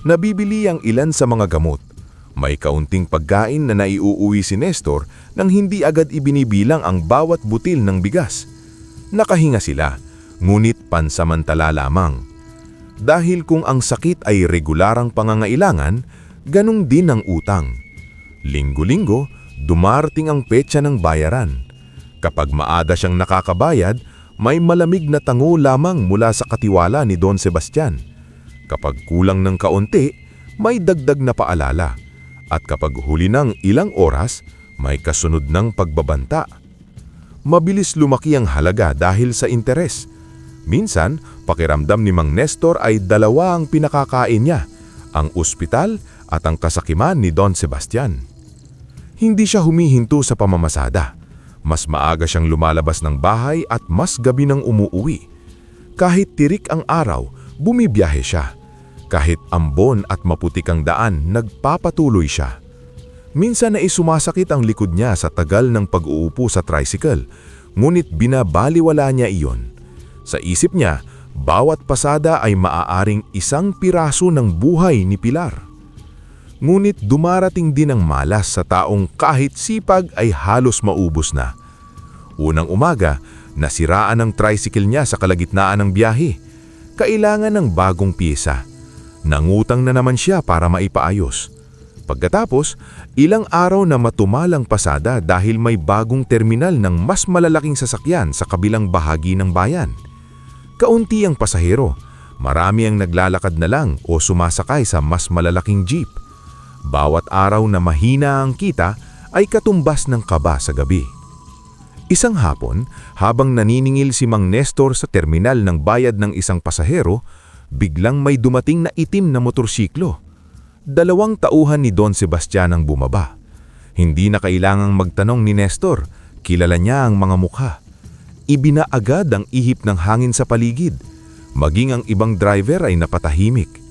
nabibili ang ilan sa mga gamot. May kaunting pagkain na naiuuwi si Nestor nang hindi agad ibinibilang ang bawat butil ng bigas. Nakahinga sila, ngunit pansamantala lamang. Dahil kung ang sakit ay regularang pangangailangan, ganun din ang utang. Linggo-linggo, dumarating ang petsa ng bayaran. Kapag maaga siyang nakakabayad, may malamig na tango lamang mula sa katiwala ni Don Sebastian. Kapag kulang ng kaunti, may dagdag na paalala. At kapag huli ng ilang oras, may kasunod ng pagbabanta. Mabilis lumaki ang halaga dahil sa interes. Minsan, pakiramdam ni Mang Nestor ay dalawa ang pinakakain niya, ang ospital at ang kasakiman ni Don Sebastian. Hindi siya humihinto sa pamamasada. Mas maaga siyang lumalabas ng bahay at mas gabi nang umuuwi. Kahit tirik ang araw, bumibiyahe siya. Kahit ambon at maputik ang daan, nagpapatuloy siya. Minsan ay sumasakit ang likod niya sa tagal ng pag-uupo sa tricycle, ngunit binabaliwala niya iyon. Sa isip niya, bawat pasada ay maaaring isang piraso ng buhay ni Pilar. Ngunit dumarating din ang malas sa taong kahit sipag ay halos maubos na. Unang umaga, nasiraan ang tricycle niya sa kalagitnaan ng biyahe. Kailangan ng bagong piyesa. Nangutang na naman siya para maipaayos. Pagkatapos, ilang araw na matumalang pasada dahil may bagong terminal ng mas malalaking sasakyan sa kabilang bahagi ng bayan. Kaunti ang pasahero, marami ang naglalakad na lang o sumasakay sa mas malalaking jeep. Bawat araw na mahina ang kita ay katumbas ng kaba sa gabi. Isang hapon, habang naniningil si Mang Nestor sa terminal ng bayad ng isang pasahero, biglang may dumating na itim na motorsiklo. 2 tauhan ni Don Sebastian ang bumaba. Hindi na kailangang magtanong ni Nestor, kilala niya ang mga mukha. Ibinaagad ang ihip ng hangin sa paligid, maging ang ibang driver ay napatahimik.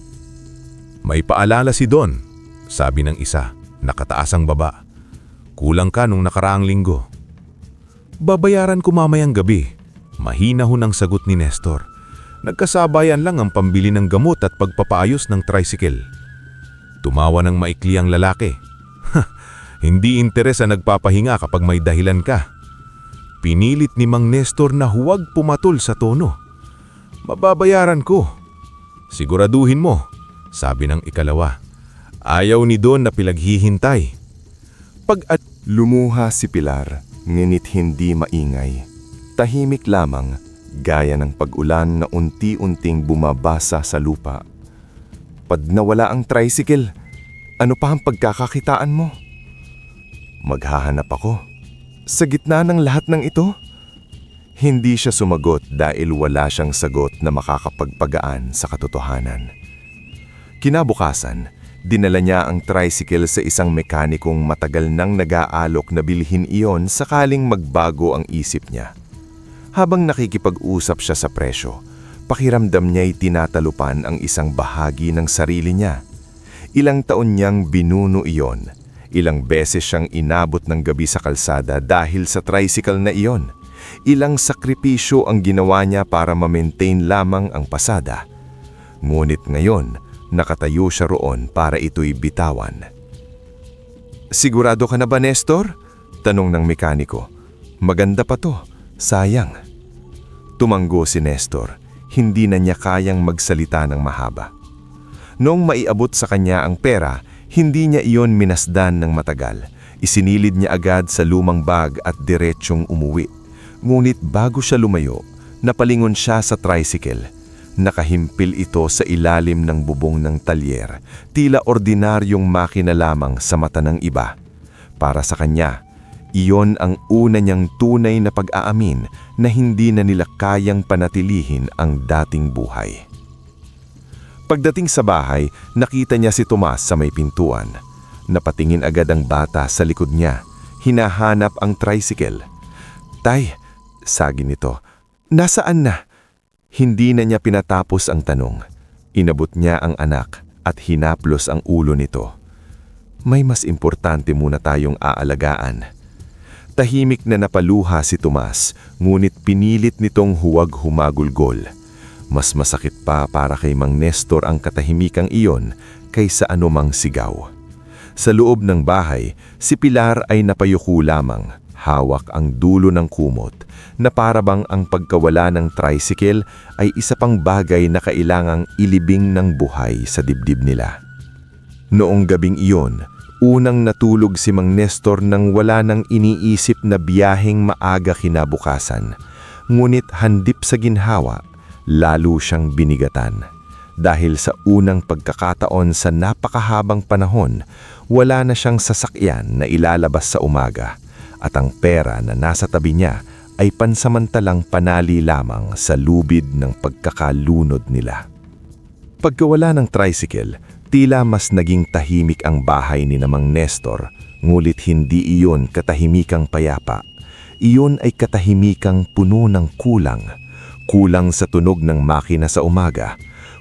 May paalala si Don, sabi ng isa, nakataas ang baba. Kulang ka nung nakaraang linggo. Babayaran ko mamayang gabi, mahina ho ng sagot ni Nestor. Nagkasabayan lang ang pambili ng gamot at pagpapaayos ng tricycle. Tumawa ng maikli ang lalaki. Hindi interes ang nagpapahinga kapag may dahilan ka. Pinilit ni Mang Nestor na huwag pumatol sa tono. Mababayaran ko. Siguraduhin mo, sabi ng ikalawa. Ayaw ni Don na pilaghihintay. Lumuha si Pilar, ngunit hindi maingay. Tahimik lamang, gaya ng pag-ulan na unti-unting bumabasa sa lupa. Pag nawala ang tricycle, ano pa ang pagkakakitaan mo? Maghahanap ako. Sa gitna ng lahat ng ito? Hindi siya sumagot dahil wala siyang sagot na makakapagpagaan sa katotohanan. Kinabukasan, dinala niya ang tricycle sa isang mekanikong matagal nang nag-aalok na bilhin iyon sakaling magbago ang isip niya. Habang nakikipag-usap siya sa presyo, pakiramdam niya'y tinatalupan ang isang bahagi ng sarili niya. Ilang taon niyang binuno iyon. Ilang beses siyang inabot ng gabi sa kalsada dahil sa tricycle na iyon. Ilang sakripisyo ang ginawa niya para ma-maintain lamang ang pasada. Ngunit ngayon, nakatayo siya roon para ito'y bitawan. Sigurado ka na ba, Nestor? Tanong ng mekaniko. Maganda pa to, sayang. Tumanggo si Nestor, hindi na niya kayang magsalita ng mahaba. Noong maiabot sa kanya ang pera, hindi niya iyon minasdan ng matagal. Isinilid niya agad sa lumang bag at diretsyong umuwi. Ngunit bago siya lumayo, napalingon siya sa tricycle. Nakahimpil ito sa ilalim ng bubong ng talyer, tila ordinaryong makina lamang sa mata ng iba. Para sa kanya, iyon ang una niyang tunay na pag-aamin na hindi na nila kayang panatilihin ang dating buhay. Pagdating sa bahay, nakita niya si Tomas sa may pintuan. Napatingin agad ang bata sa likod niya. Hinahanap ang tricycle. "Tay," sabi nito, "nasaan na?" Hindi na niya pinatapos ang tanong. Inabot niya ang anak at hinaplos ang ulo nito. "May mas importante muna tayong aalagaan." Tahimik na napaluha si Tomas, ngunit pinilit nitong huwag humagulgol. Mas masakit pa para kay Mang Nestor ang katahimikang iyon kaysa anumang sigaw. Sa loob ng bahay, si Pilar ay napayuko lamang, hawak ang dulo ng kumot, na parabang ang pagkawala ng tricycle ay isa pang bagay na kailangang ilibing ng buhay sa dibdib nila. Noong gabing iyon, unang natulog si Mang Nestor nang wala nang iniisip na biyaheng maaga kinabukasan. Ngunit handip sa ginhawa, lalo siyang binigatan. Dahil sa unang pagkakataon sa napakahabang panahon, wala na siyang sasakyan na ilalabas sa umaga, at ang pera na nasa tabi niya ay pansamantalang panali lamang sa lubid ng pagkakalunod nila. Pagkawala ng tricycle, tila mas naging tahimik ang bahay ni Mang Nestor, ngulit hindi iyon katahimikang payapa. Iyon ay katahimikang puno ng kulang. Kulang sa tunog ng makina sa umaga,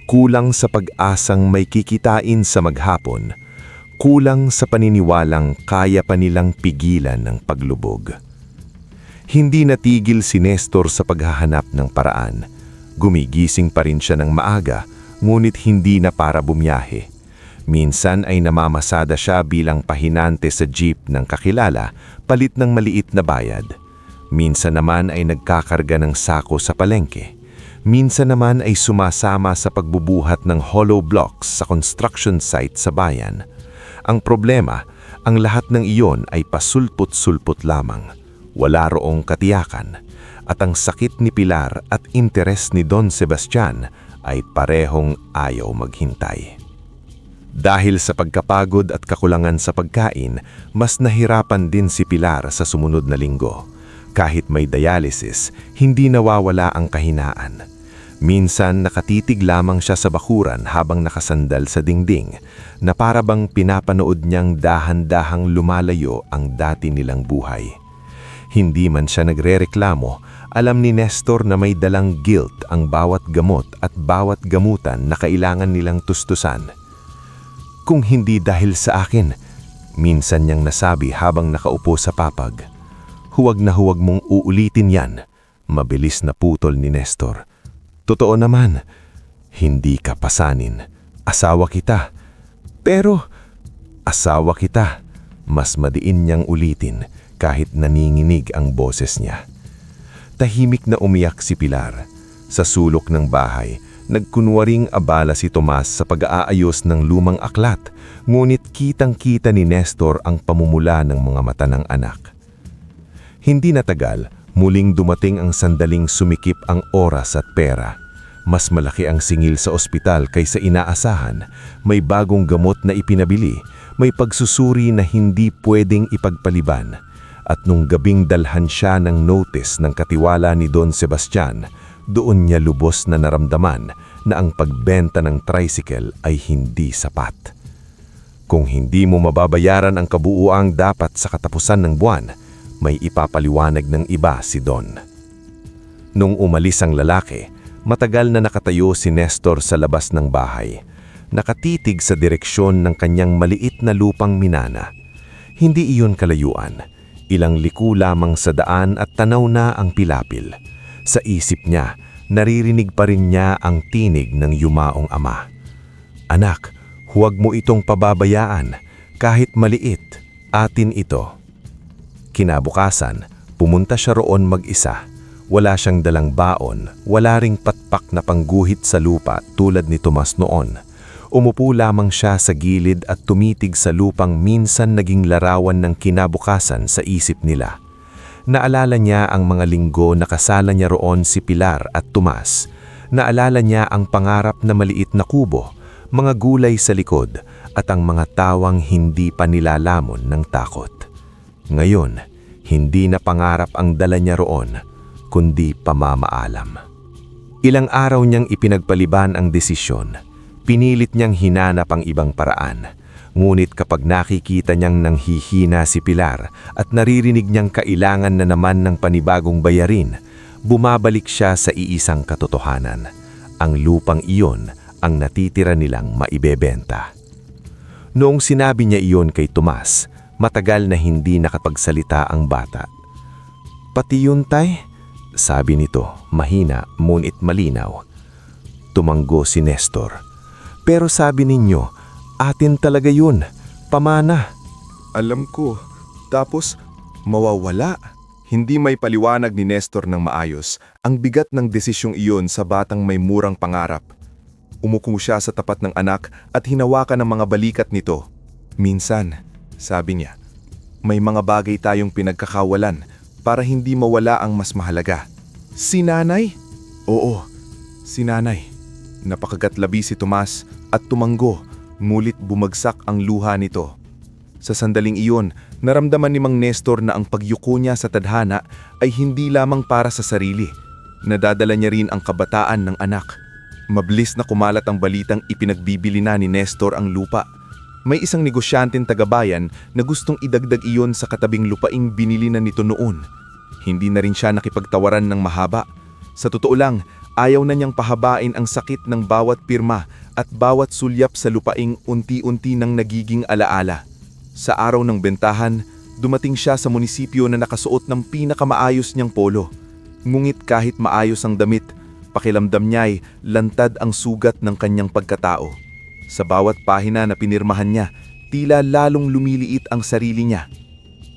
kulang sa pag-asang may kikitain sa maghapon, kulang sa paniniwalang kaya pa nilang pigilan ng paglubog. Hindi natigil si Nestor sa paghahanap ng paraan. Gumigising pa rin siya ng maaga, ngunit hindi na para bumiyahe. Minsan ay namamasada siya bilang pahinante sa jeep ng kakilala, palit ng maliit na bayad. Minsan naman ay nagkakarga ng sako sa palengke. Minsan naman ay sumasama sa pagbubuhat ng hollow blocks sa construction site sa bayan. Ang problema, ang lahat ng iyon ay pasulput-sulput lamang. Wala roong katiyakan, at ang sakit ni Pilar at interes ni Don Sebastian ay parehong ayaw maghintay. Dahil sa pagkapagod at kakulangan sa pagkain, mas nahirapan din si Pilar sa sumunod na linggo. Kahit may dialysis, hindi nawawala ang kahinaan. Minsan nakatitig lamang siya sa bakuran habang nakasandal sa dingding, na parabang pinapanood niyang dahan-dahang lumalayo ang dati nilang buhay. Hindi man siya nagrereklamo, alam ni Nestor na may dalang guilt ang bawat gamot at bawat gamutan na kailangan nilang tustusan. "Kung hindi dahil sa akin," minsan niyang nasabi habang nakaupo sa papag. "Huwag na huwag mong uulitin yan." Mabilis na putol ni Nestor. "Totoo naman, hindi ka pasanin. Asawa kita." "Pero, asawa kita," mas madiin niyang ulitin kahit naninginig ang boses niya. Tahimik na umiyak si Pilar. Sa sulok ng bahay, nagkunwaring abala si Tomas sa pag-aayos ng lumang aklat, ngunit kitang-kita ni Nestor ang pamumula ng mga mata ng anak. Hindi natagal, muling dumating ang sandaling sumikip ang oras at pera. Mas malaki ang singil sa ospital kaysa inaasahan, may bagong gamot na ipinabili, may pagsusuri na hindi pwedeng ipagpaliban. At nung gabing dalhan siya ng notice ng katiwala ni Don Sebastian, doon niya lubos na naramdaman na ang pagbenta ng tricycle ay hindi sapat. Kung hindi mo mababayaran ang kabuuang dapat sa katapusan ng buwan, may ipapaliwanag ng iba si Don. Nung umalis ang lalaki, matagal na nakatayo si Nestor sa labas ng bahay. Nakatitig sa direksyon ng kanyang maliit na lupang minana. Hindi iyon kalayuan. Ilang liko lamang sa daan at tanaw na ang pilapil. Sa isip niya, naririnig pa rin niya ang tinig ng yumaong ama. "Anak, huwag mo itong pababayaan. Kahit maliit, atin ito." Kinabukasan, pumunta siya roon mag-isa. Wala siyang dalang baon, wala ring patpak na pangguhit sa lupa tulad ni Tomas noon. Umupo lamang siya sa gilid at tumitig sa lupang minsan naging larawan ng kinabukasan sa isip nila. Naalala niya ang mga linggo na kasala niya roon si Pilar at Tomas. Naalala niya ang pangarap na maliit na kubo, mga gulay sa likod, at ang mga tawang hindi pa nilalamon ng takot. Ngayon, hindi na pangarap ang dala niya roon, kundi pamamaalam. Ilang araw niyang ipinagpaliban ang desisyon. Pinilit niyang hinanap ang ibang paraan. Ngunit kapag nakikita niyang nanghihina si Pilar at naririnig niyang kailangan na naman ng panibagong bayarin, bumabalik siya sa iisang katotohanan. Ang lupang iyon ang natitira nilang maibebenta. Noong sinabi niya iyon kay Tomas, matagal na hindi nakapagsalita ang bata. "Pati yun, tay?" sabi nito, mahina ngunit malinaw. Tumanggo si Nestor. "Pero sabi ninyo, atin talaga yun, pamana." Alam ko, tapos mawawala. Hindi may paliwanag ni Nestor ng maayos ang bigat ng desisyong iyon sa batang may murang pangarap. Umuko siya sa tapat ng anak at hinawakan ang mga balikat nito. "Minsan," sabi niya, "may mga bagay tayong pinagkakawalan para hindi mawala ang mas mahalaga." "Si nanay?" "Oo, si nanay." Napakagatlabi si Tomas at tumanggo, ngulit bumagsak ang luha nito. Sa sandaling iyon, naramdaman ni Mang Nestor na ang pagyuko niya sa tadhana ay hindi lamang para sa sarili. Nadadala niya rin ang kabataan ng anak. Mabilis na kumalat ang balitang ipinagbibili na ni Nestor ang lupa. May isang negosyanteng tagabayan na gustong idagdag iyon sa katabing lupaing binili na nito noon. Hindi na rin siya nakipagtawaran ng mahaba. Sa totoo lang, ayaw na niyang pahabain ang sakit ng bawat pirma at bawat sulyap sa lupaing unti-unti nang nagiging alaala. Sa araw ng bentahan, dumating siya sa munisipyo na nakasuot ng pinakamaayos niyang polo. Ngunit kahit maayos ang damit, pakiramdam niya ay lantad ang sugat ng kanyang pagkatao. Sa bawat pahina na pinirmahan niya, tila lalong lumiliit ang sarili niya.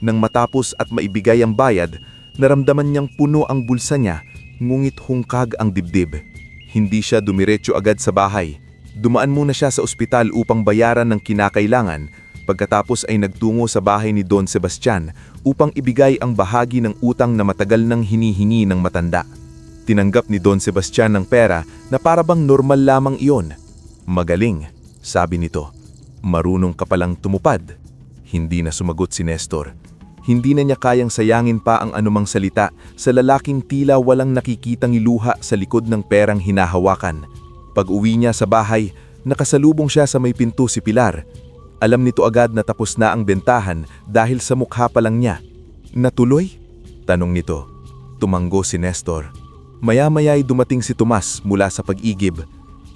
Nang matapos at maibigay ang bayad, naramdaman niyang puno ang bulsa niya, ngunit hungkag ang dibdib. Hindi siya dumiretso agad sa bahay. Dumaan muna siya sa ospital upang bayaran ng kinakailangan. Pagkatapos ay nagtungo sa bahay ni Don Sebastian upang ibigay ang bahagi ng utang na matagal nang hinihingi ng matanda. Tinanggap ni Don Sebastian ng pera na parabang normal lamang iyon. "Magaling," sabi nito. "Marunong ka palang tumupad." Hindi na sumagot si Nestor. Hindi na niya kayang sayangin pa ang anumang salita sa lalaking tila walang nakikitang iluha sa likod ng perang hinahawakan. Pag-uwi niya sa bahay, nakasalubong siya sa may pinto si Pilar. Alam nito agad na tapos na ang bentahan dahil sa mukha pa lang niya. "Natuloy?" tanong nito. Tumanggo si Nestor. Maya-maya ay dumating si Tomas mula sa pag-igib.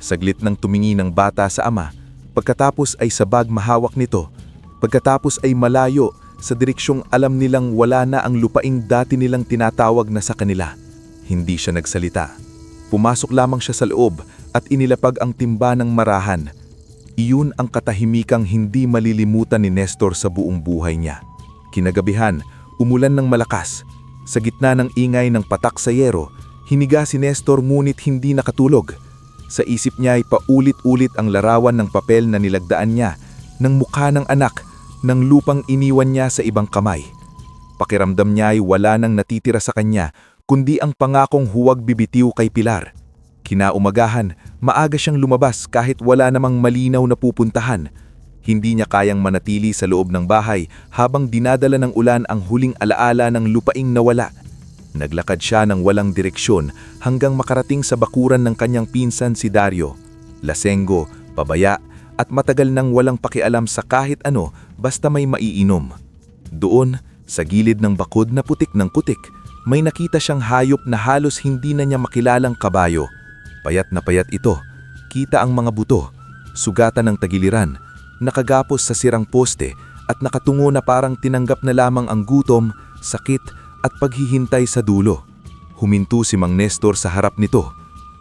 Saglit nang tumingi ng bata sa ama, pagkatapos ay sabag mahawak nito. Pagkatapos ay malayo sa direksyong alam nilang wala na ang lupaing dati nilang tinatawag na sa kanila. Hindi siya nagsalita. Pumasok lamang siya sa loob at inilapag ang timba ng marahan. Iyon ang katahimikang hindi malilimutan ni Nestor sa buong buhay niya. Kinagabihan, umulan ng malakas. Sa gitna ng ingay ng patak sa yero, hiniga si Nestor ngunit hindi nakatulog. Sa isip niya ay paulit-ulit ang larawan ng papel na nilagdaan niya, ng mukha ng anak, ng lupang iniwan niya sa ibang kamay. Pakiramdam niya ay wala nang natitira sa kanya, kundi ang pangakong huwag bibitiw kay Pilar. Kinaumagahan, maaga siyang lumabas kahit wala namang malinaw na pupuntahan. Hindi niya kayang manatili sa loob ng bahay habang dinadala ng ulan ang huling alaala ng lupaing nawala. Naglakad siya ng walang direksyon hanggang makarating sa bakuran ng kanyang pinsan si Dario. Lasenggo, pabaya, at matagal nang walang pakialam sa kahit ano basta may maiinom. Doon, sa gilid ng bakod na putik ng putik, may nakita siyang hayop na halos hindi na niya makilalang kabayo. Payat na payat ito, kita ang mga buto, sugatan ng tagiliran, nakagapos sa sirang poste at nakatungo na parang tinanggap na lamang ang gutom, sakit at paghihintay sa dulo. Huminto si Mang Nestor sa harap nito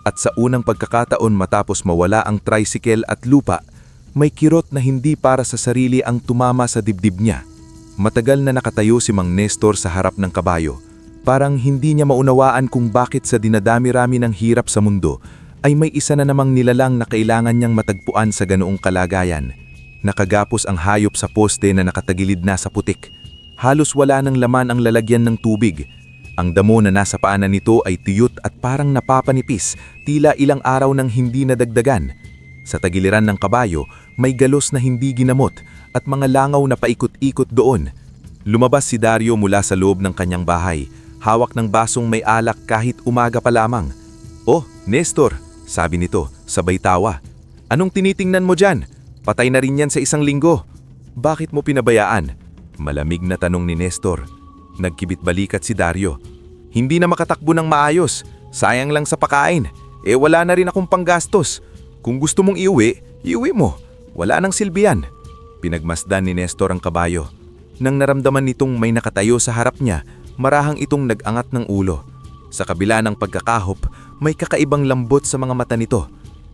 at sa unang pagkakataon matapos mawala ang tricycle at lupa, may kirot na hindi para sa sarili ang tumama sa dibdib niya. Matagal na nakatayo si Mang Nestor sa harap ng kabayo. Parang hindi niya maunawaan kung bakit sa dinadami-rami ng hirap sa mundo ay may isa na namang nilalang na kailangan niyang matagpuan sa ganoong kalagayan. Nakagapos ang hayop sa poste na nakatagilid na sa putik. Halos wala ng laman ang lalagyan ng tubig. Ang damo na nasa paanan nito ay tuyot at parang napapanipis, tila ilang araw nang hindi nadagdagan. Sa tagiliran ng kabayo, may galos na hindi ginamot at mga langaw na paikot-ikot doon. Lumabas si Dario mula sa loob ng kanyang bahay, hawak ng basong may alak kahit umaga pa lamang. "Oh, Nestor," sabi nito, sabay tawa. "Anong tinitingnan mo dyan? Patay na rin yan sa 1 linggo. Bakit mo pinabayaan?" Malamig na tanong ni Nestor. Nagkibit balikat si Dario. "Hindi na makatakbo ng maayos. Sayang lang sa pakain. Wala na rin akong panggastos. Kung gusto mong iuwi, iuwi mo. Wala nang silbihan." Pinagmasdan ni Nestor ang kabayo. Nang naramdaman nitong may nakatayo sa harap niya, marahang itong nag-angat ng ulo. Sa kabila ng pagkakahop, may kakaibang lambot sa mga mata nito.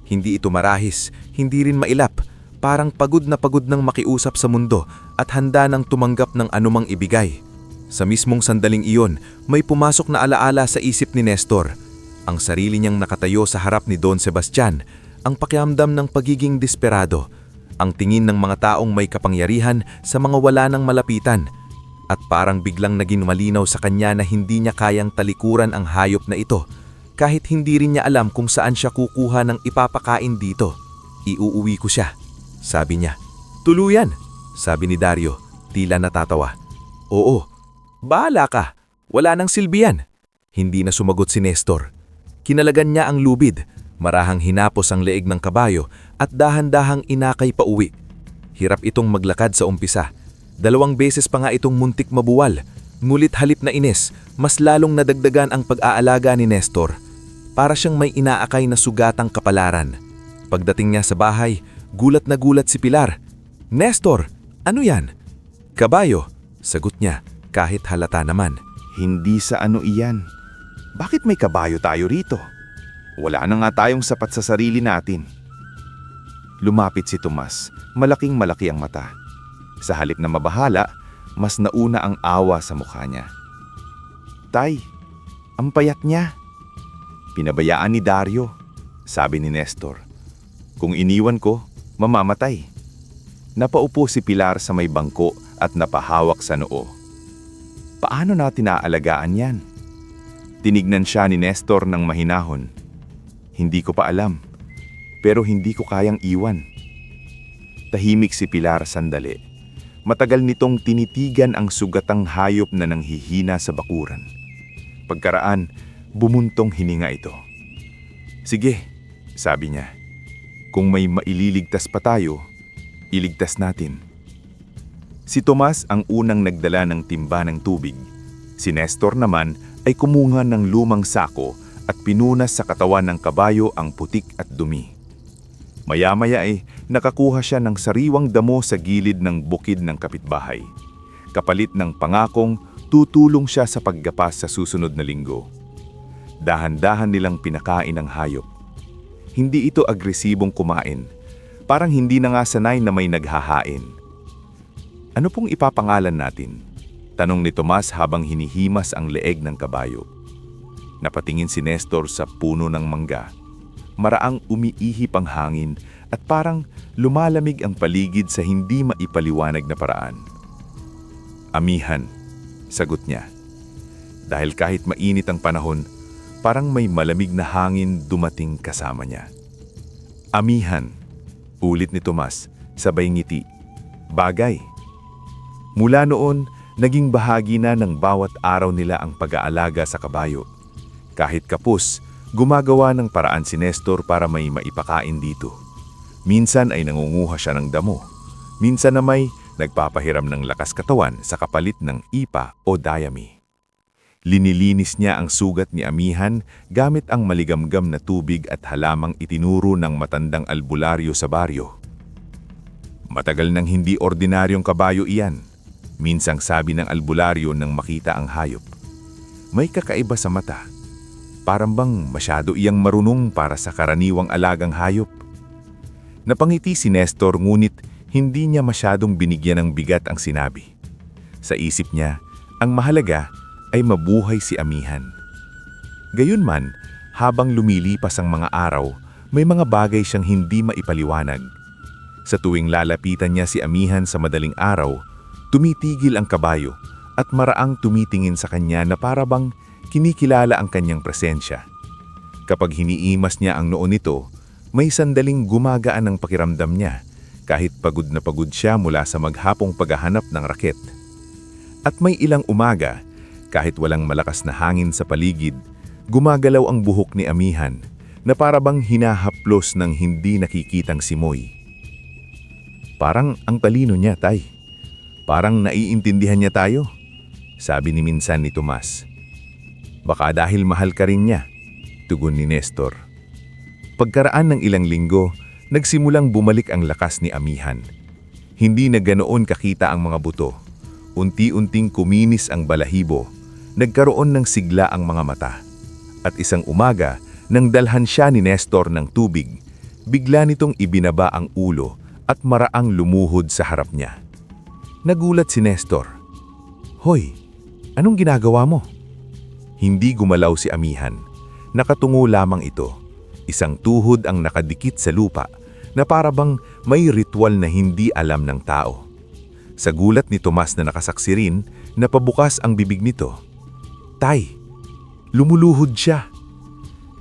Hindi ito marahis, hindi rin mailap. Parang pagod ng makiusap sa mundo at handa ng tumanggap ng anumang ibigay. Sa mismong sandaling iyon, may pumasok na alaala sa isip ni Nestor. Ang sarili niyang nakatayo sa harap ni Don Sebastian, ang pakiramdam ng pagiging desperado, ang tingin ng mga taong may kapangyarihan sa mga wala ng malapitan, at parang biglang naging malinaw sa kanya na hindi niya kayang talikuran ang hayop na ito, kahit hindi rin niya alam kung saan siya kukuha ng ipapakain dito. "Iuuwi ko siya," sabi niya. "Tuluyan," sabi ni Dario, tila natatawa. "Oo, bahala ka. Wala nang silbihan." Hindi na sumagot si Nestor. Kinalagan niya ang lubid, marahang hinapos ang leeg ng kabayo at dahan-dahang inakay pa uwi. Hirap itong maglakad sa umpisa. 2 beses pa nga itong muntik mabuwal. Ngulit halip na ines, mas lalong nadagdagan ang pag-aalaga ni Nestor. Para siyang may inaakay na sugatang kapalaran. Pagdating niya sa bahay, gulat na gulat si Pilar. "Nestor, ano yan?" "Kabayo," sagot niya kahit halata naman. Hindi sa ano iyan. Bakit may kabayo tayo rito? Wala na nga tayong sapat sa sarili natin. Lumapit si Tomas, malaking-malaki ang mata. Sa halip na mabahala, mas nauna ang awa sa mukha niya. "Tay, ang payat niya." "Pinabayaan ni Dario," sabi ni Nestor. "Kung iniwan ko, mamamatay." Napaupo si Pilar sa may bangko at napahawak sa noo. "Paano natin naaalagaan yan?" Tinignan siya ni Nestor ng mahinahon. "Hindi ko pa alam, pero hindi ko kayang iwan." Tahimik si Pilar sandali. Matagal nitong tinitigan ang sugatang hayop na nanghihina sa bakuran. Pagkaraan, bumuntong hininga ito. "Sige," sabi niya. "Kung may maililigtas pa tayo, iligtas natin." Si Tomas ang unang nagdala ng timba ng tubig. Si Nestor naman ay kumunga ng lumang sako at pinunas sa katawan ng kabayo ang putik at dumi. Maya-maya ay nakakuha siya ng sariwang damo sa gilid ng bukid ng kapitbahay. Kapalit ng pangakong tutulong siya sa paggapas sa susunod na linggo. Dahan-dahan nilang pinakain ang hayop. Hindi ito agresibong kumain. Parang hindi na nga sanay na may naghahain. "Ano pong ipapangalan natin?" tanong ni Tomas habang hinihimas ang leeg ng kabayo. Napatingin si Nestor sa puno ng mangga. Maraang umiihip ang hangin at parang lumalamig ang paligid sa hindi maipaliwanag na paraan. "Amihan," sagot niya. Dahil kahit mainit ang panahon, parang may malamig na hangin dumating kasama niya. "Amihan," ulit ni Tomas, sabay ngiti. Bagay. Mula noon, naging bahagi na ng bawat araw nila ang pag-aalaga sa kabayo. Kahit kapos, gumagawa ng paraan si Nestor para may maipakain dito. Minsan ay nangunguha siya ng damo. Minsan na may nagpapahiram ng lakas katawan sa kapalit ng ipa o dayami. Linilinis niya ang sugat ni Amihan gamit ang maligamgam na tubig at halamang itinuro ng matandang albularyo sa baryo. Matagal nang hindi ordinaryong kabayo iyan. Minsang sabi ng albularyo nang makita ang hayop. May kakaiba sa mata. Parang bang masyado iyang marunong para sa karaniwang alagang hayop. Napangiti si Nestor ngunit hindi niya masyadong binigyan ng bigat ang sinabi. Sa isip niya, ang mahalaga ay mabuhay si Amihan. Gayunman, habang lumilipas ang mga araw, may mga bagay siyang hindi maipaliwanag. Sa tuwing lalapitan niya si Amihan sa madaling araw, tumitigil ang kabayo, at maraang tumitingin sa kanya na parabang kinikilala ang kanyang presensya. Kapag hiniimas niya ang noo nito, may sandaling gumagaan ang pakiramdam niya kahit pagod na pagod siya mula sa maghapong paghahanap ng raket. At may ilang umaga, kahit walang malakas na hangin sa paligid, gumagalaw ang buhok ni Amihan na parabang hinahaplos ng hindi nakikitang simoy. Parang ang talino niya, Tay. Parang naiintindihan niya tayo, sabi ni minsan ni Tomas. Baka dahil mahal ka rin niya, tugon ni Nestor. Pagkaraan ng ilang linggo, nagsimulang bumalik ang lakas ni Amihan. Hindi na ganoon kakita ang mga buto. Unti-unting kuminis ang balahibo. Nagkaroon ng sigla ang mga mata. At isang umaga, nang dalhan siya ni Nestor ng tubig, bigla nitong ibinaba ang ulo at maraang lumuhod sa harap niya. Nagulat si Nestor. Hoy, anong ginagawa mo? Hindi gumalaw si Amihan. Nakatungo lamang ito. Isang tuhod ang nakadikit sa lupa na parabang may ritual na hindi alam ng tao. Sa gulat ni Tomas na nakasaksi rin, napabukas ang bibig nito. Tay, lumuluhod siya.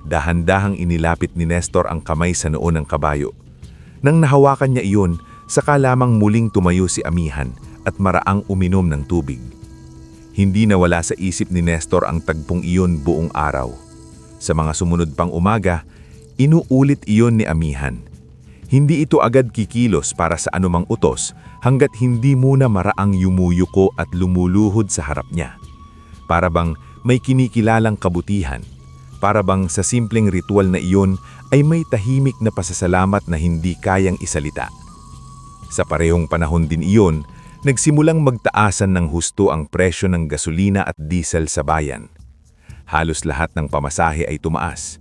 Dahan-dahang inilapit ni Nestor ang kamay sa noo ng kabayo. Nang nahawakan niya iyon, saka lamang muling tumayo si Amihan at maraang uminom ng tubig. Hindi nawala sa isip ni Nestor ang tagpong iyon buong araw. Sa mga sumunod pang umaga, inuulit iyon ni Amihan. Hindi ito agad kikilos para sa anumang utos hanggat hindi muna maraang yumuyuko at lumuluhod sa harap niya. Para bang may kinikilalang kabutihan. Para bang sa simpleng ritual na iyon ay may tahimik na pasasalamat na hindi kayang isalita. Sa parehong panahon din iyon, nagsimulang magtaasan ng husto ang presyo ng gasolina at diesel sa bayan. Halos lahat ng pamasahe ay tumaas.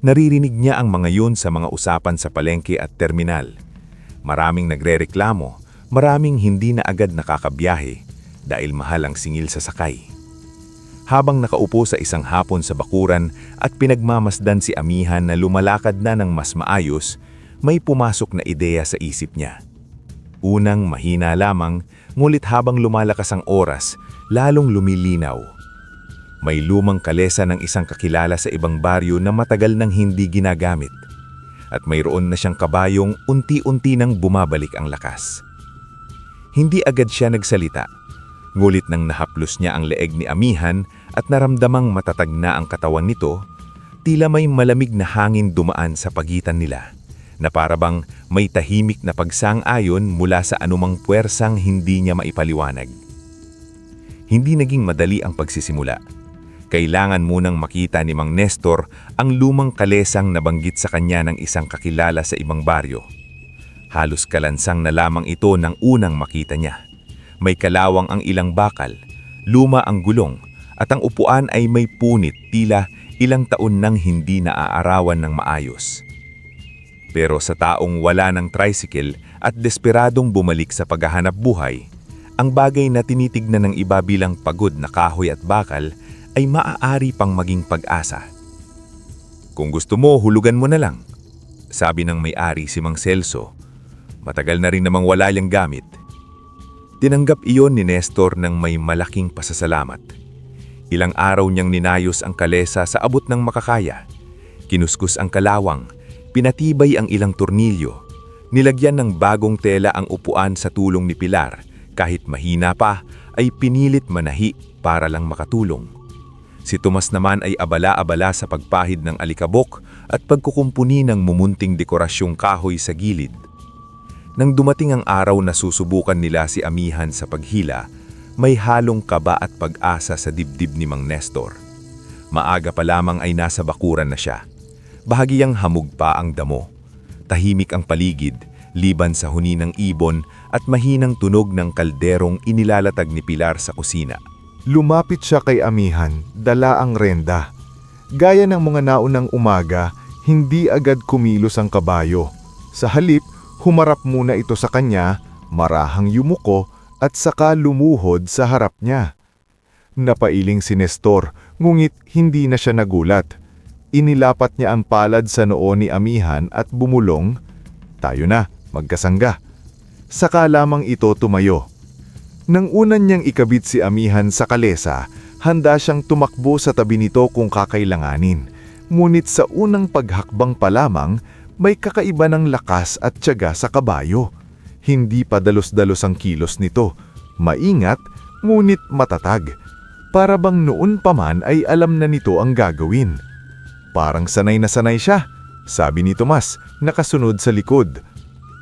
Naririnig niya ang mga yun sa mga usapan sa palengke at terminal. Maraming nagrereklamo, maraming hindi na agad nakakabiyahe dahil mahal ang singil sa sakay. Habang nakaupo sa isang hapon sa bakuran at pinagmamasdan si Amihan na lumalakad na ng mas maayos, may pumasok na ideya sa isip niya. Unang mahina lamang, ngulit habang lumalakas ang oras, lalong lumilinaw. May lumang kalesa ng isang kakilala sa ibang baryo na matagal nang hindi ginagamit. At mayroon na siyang kabayong unti-unti nang bumabalik ang lakas. Hindi agad siya nagsalita. Ngulit nang nahaplos niya ang leeg ni Amihan at naramdamang matatag na ang katawan nito, tila may malamig na hangin dumaan sa pagitan nila, na parabang may tahimik na pagsang-ayon mula sa anumang puwersang hindi niya maipaliwanag. Hindi naging madali ang pagsisimula. Kailangan munang makita ni Mang Nestor ang lumang kalesang nabanggit sa kanya ng isang kakilala sa ibang baryo. Halos kalansang na lamang ito nang unang makita niya. May kalawang ang ilang bakal, luma ang gulong, at ang upuan ay may punit tila ilang taon nang hindi naaarawan ng maayos. Pero sa taong wala ng tricycle at desperadong bumalik sa paghahanap buhay, ang bagay na tinitignan ng iba bilang pagod na kahoy at bakal ay maaari pang maging pag-asa. Kung gusto mo, hulugan mo na lang, sabi ng may-ari si Mang Celso. Matagal na rin namang wala yung gamit. Tinanggap iyon ni Nestor ng may malaking pasasalamat. Ilang araw niyang ninayos ang kalesa sa abot ng makakaya. Kinuskus ang kalawang, pinatibay ang ilang tornilyo, nilagyan ng bagong tela ang upuan sa tulong ni Pilar, kahit mahina pa ay pinilit manahi para lang makatulong. Si Tomas naman ay abala-abala sa pagpahid ng alikabok at pagkukumpuni ng mumunting dekorasyong kahoy sa gilid. Nang dumating ang araw na susubukan nila si Amihan sa paghila, may halong kaba at pag-asa sa dibdib ni Mang Nestor. Maaga pa lamang ay nasa bakuran na siya. Bahagyang hamog pa ang damo. Tahimik ang paligid, liban sa huni ng ibon at mahinang tunog ng kalderong inilalatag ni Pilar sa kusina. Lumapit siya kay Amihan, dala ang renda. Gaya ng mga naunang umaga, hindi agad kumilos ang kabayo. Sa halip, humarap muna ito sa kanya, marahang yumuko at saka lumuhod sa harap niya. Napailing si Nestor, ngunit hindi na siya nagulat. Inilapat niya ang palad sa noo ni Amihan at bumulong, "Tayo na, magkasangga." Saka lamang ito tumayo. Nang unan niyang ikabit si Amihan sa kalesa, handa siyang tumakbo sa tabi nito kung kakailanganin. Ngunit sa unang paghakbang pa lamang, may kakaiba ng lakas at tiyaga sa kabayo. Hindi pa dalos-dalos ang kilos nito. Maingat, ngunit matatag. Para bang noon pa man ay alam na nito ang gagawin. Parang sanay na sanay siya, sabi ni Tomas, nakasunod sa likod.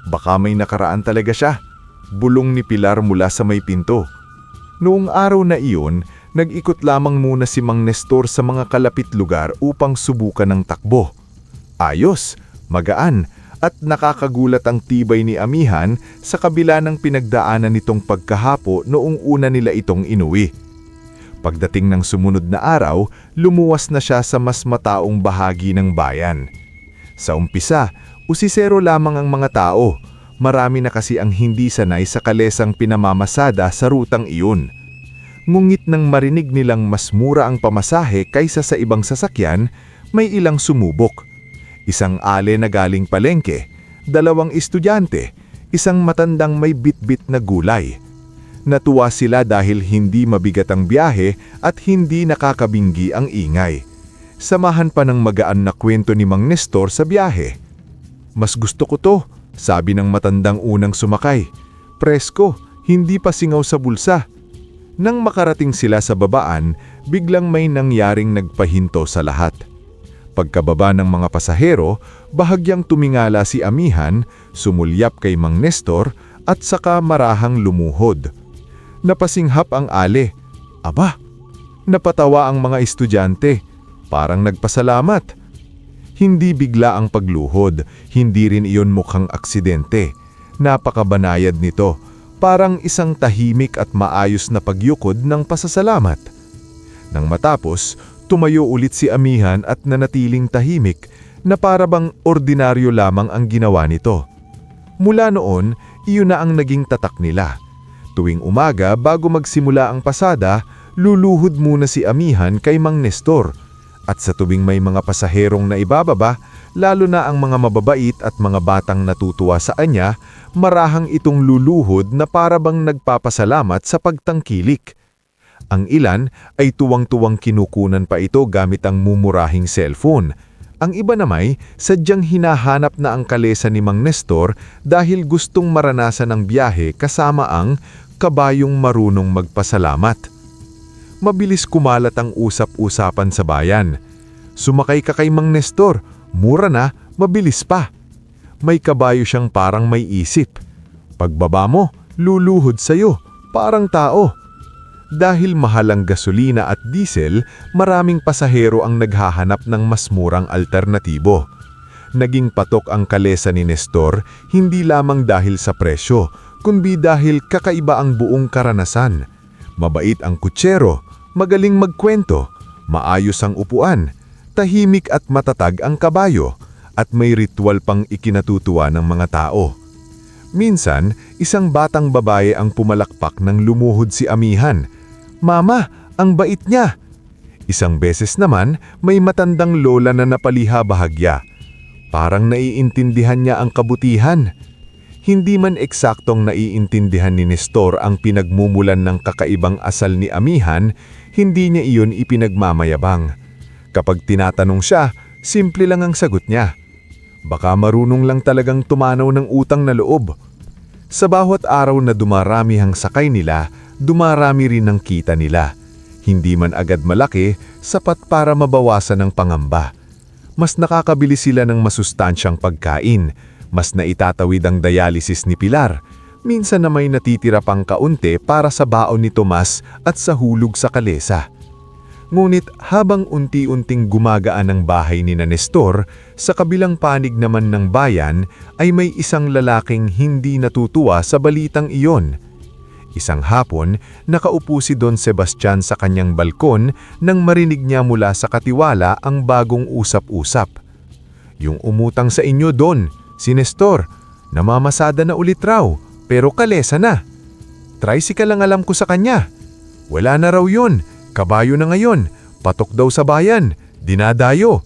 Baka may nakaraan talaga siya. Bulong ni Pilar mula sa may pinto. Noong araw na iyon, nag-ikot lamang muna si Mang Nestor sa mga kalapit lugar upang subukan ng takbo. Ayos, magaan, at nakakagulat ang tibay ni Amihan sa kabila ng pinagdaanan nitong pagkahapo noong una nila itong inuwi. Pagdating ng sumunod na araw, lumuwas na siya sa mas mataong bahagi ng bayan. Sa umpisa, usisero lamang ang mga tao. Marami na kasi ang hindi sanay sa kalesang pinamamasada sa rutang iyon. Ngungit nang marinig nilang mas mura ang pamasahe kaysa sa ibang sasakyan, may ilang sumubok. Isang ale na galing palengke, 2 estudyante, isang matandang may bitbit na gulay. Natuwa sila dahil hindi mabigat ang biyahe at hindi nakakabinggi ang ingay. Samahan pa ng magaan na kwento ni Mang Nestor sa biyahe. Mas gusto ko to, sabi ng matandang unang sumakay. Presko, hindi pa singaw sa bulsa. Nang makarating sila sa babaan, biglang may nangyaring nagpahinto sa lahat. Pagkababa ng mga pasahero, bahagyang tumingala si Amihan, sumulyap kay Mang Nestor at saka marahang lumuhod. Napasinghap ang ale. Aba, napatawa ang mga estudyante. Parang nagpasalamat. Hindi bigla ang pagluhod, hindi rin iyon mukhang aksidente. Napakabanayad nito, parang isang tahimik at maayos na pagyukod ng pasasalamat. Nang matapos, tumayo ulit si Amihan at nanatiling tahimik na parabang ordinaryo lamang ang ginawa nito. Mula noon, iyon na ang naging tatak nila. Tuwing umaga bago magsimula ang pasada, luluhod muna si Amihan kay Mang Nestor. At sa tuwing may mga pasaherong na ibababa, lalo na ang mga mababait at mga batang natutuwa sa kanya, marahang itong luluhod na parabang nagpapasalamat sa pagtangkilik. Ang ilan ay tuwang-tuwang kinukunan pa ito gamit ang mumurahing cellphone. Ang iba namay sadyang hinahanap na ang kalesa ni Mang Nestor dahil gustong maranasan ang biyahe kasama ang kabayong marunong magpasalamat. Mabilis kumalat ang usap-usapan sa bayan. Sumakay ka kay Mang Nestor, mura na, mabilis pa. May kabayo siyang parang may isip. Pagbaba mo, luluhod sa'yo, parang tao. Dahil mahal ang gasolina at diesel, maraming pasahero ang naghahanap ng mas murang alternatibo. Naging patok ang kalesa ni Nestor, hindi lamang dahil sa presyo, kundi dahil kakaiba ang buong karanasan. Mabait ang kutsero, magaling magkwento, maayos ang upuan, tahimik at matatag ang kabayo, at may ritual pang ikinatutuwa ng mga tao. Minsan, isang batang babae ang pumalakpak nang lumuhod si Amihan. Mama, ang bait niya! Isang beses naman, may matandang lola na napaliha bahagya. Parang naiintindihan niya ang kabutihan. Hindi man eksaktong naiintindihan ni Nestor ang pinagmumulan ng kakaibang asal ni Amihan, hindi niya iyon ipinagmamayabang. Kapag tinatanong siya, simple lang ang sagot niya. Baka marunong lang talagang tumanaw ng utang na loob. Sa bawat araw na dumarami ang sakay nila, dumarami rin ang kita nila. Hindi man agad malaki, sapat para mabawasan ang pangamba. Mas nakakabili sila ng masustansyang pagkain, mas naitatawid ang dialysis ni Pilar, minsan na may natitira pang kaunti para sa baon ni Tomas at sa hulog sa kalesa. Ngunit habang unti-unting gumagaan ang bahay ni Nestor, sa kabilang panig naman ng bayan ay may isang lalaking hindi natutuwa sa balitang iyon. Isang hapon, nakaupo si Don Sebastian sa kanyang balkon nang marinig niya mula sa katiwala ang bagong usap-usap. Yung umutang sa inyo, Don, si Nestor, namamasada na ulit raw, pero kalesa na. Tricycle lang alam ko sa kanya. Wala na raw yun, kabayo na ngayon, patok daw sa bayan, dinadayo.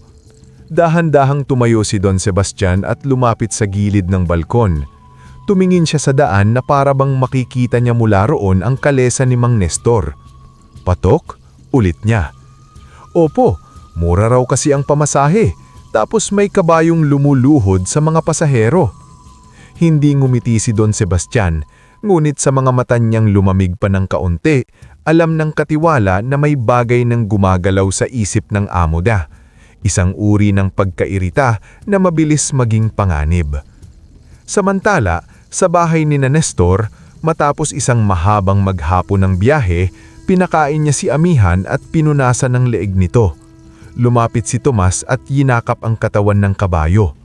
Dahan-dahang tumayo si Don Sebastian at lumapit sa gilid ng balkon. Tumingin siya sa daan na para bang makikita niya mula roon ang kalesa ni Mang Nestor. Patok? Ulit niya. Opo, mura raw kasi ang pamasahe, tapos may kabayong lumuluhod sa mga pasahero. Hindi ngumiti si Don Sebastian, ngunit sa mga mata niyang lumamig pa ng kaunti, alam ng katiwala na may bagay ng gumagalaw sa isip ng amuda. Isang uri ng pagkairita na mabilis maging panganib. Samantala, sa bahay ni Nestor, matapos isang mahabang maghapon ng biyahe, pinakain niya si Amihan at pinunasan ng leeg nito. Lumapit si Tomas at yinakap ang katawan ng kabayo.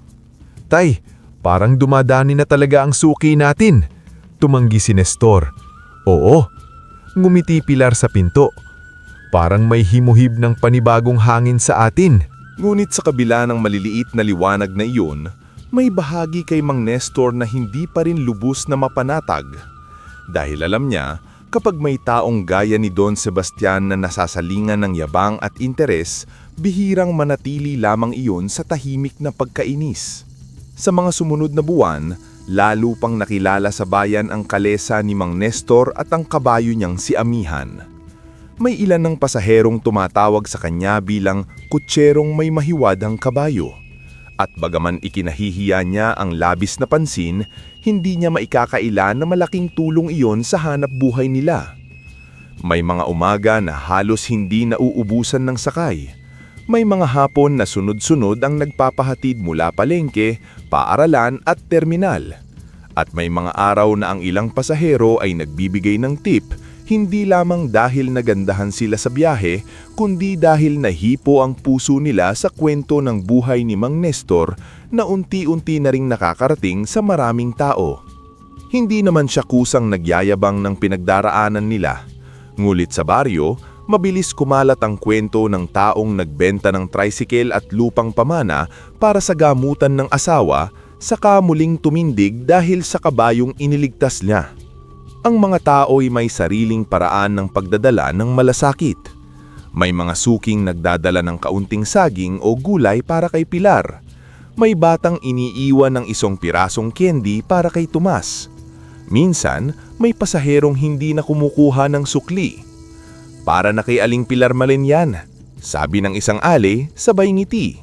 Tay, parang dumadani na talaga ang suki natin. Tumanggi si Nestor. Oo. Ngumiti Pilar sa pinto. Parang may himuhib ng panibagong hangin sa atin. Ngunit sa kabila ng maliliit na liwanag na iyon, may bahagi kay Mang Nestor na hindi pa rin lubos na mapanatag. Dahil alam niya, kapag may taong gaya ni Don Sebastian na nasasalingan ng yabang at interes, bihirang manatili lamang iyon sa tahimik na pagkainis. Sa mga sumunod na buwan, lalo pang nakilala sa bayan ang kalesa ni Mang Nestor at ang kabayo niyang si Amihan. May ilan ng pasaherong tumatawag sa kanya bilang kutserong may mahiwadang kabayo. At bagaman ikinahihiya niya ang labis na pansin, hindi niya maikakaila na malaking tulong iyon sa hanap buhay nila. May mga umaga na halos hindi nauubusan ng sakay. May mga hapon na sunod-sunod ang nagpapahatid mula palengke, paaralan at terminal. At may mga araw na ang ilang pasahero ay nagbibigay ng tip, hindi lamang dahil nagandahan sila sa biyahe, kundi dahil nahipo ang puso nila sa kwento ng buhay ni Mang Nestor na unti-unti na ring nakakarating sa maraming tao. Hindi naman siya kusang nagyayabang ng pinagdaraanan nila. Ngulit sa baryo, mabilis kumalat ang kwento ng taong nagbenta ng tricycle at lupang pamana para sa gamutan ng asawa, saka muling tumindig dahil sa kabayong iniligtas niya. Ang mga tao ay may sariling paraan ng pagdadala ng malasakit. May mga suking nagdadala ng kaunting saging o gulay para kay Pilar. May batang iniiwan ng isang pirasong candy para kay Tomas. Minsan, may pasaherong hindi na kumukuha ng sukli. Para na kay Aling Pilar Malin yan, sabi ng isang ale, sabay ngiti.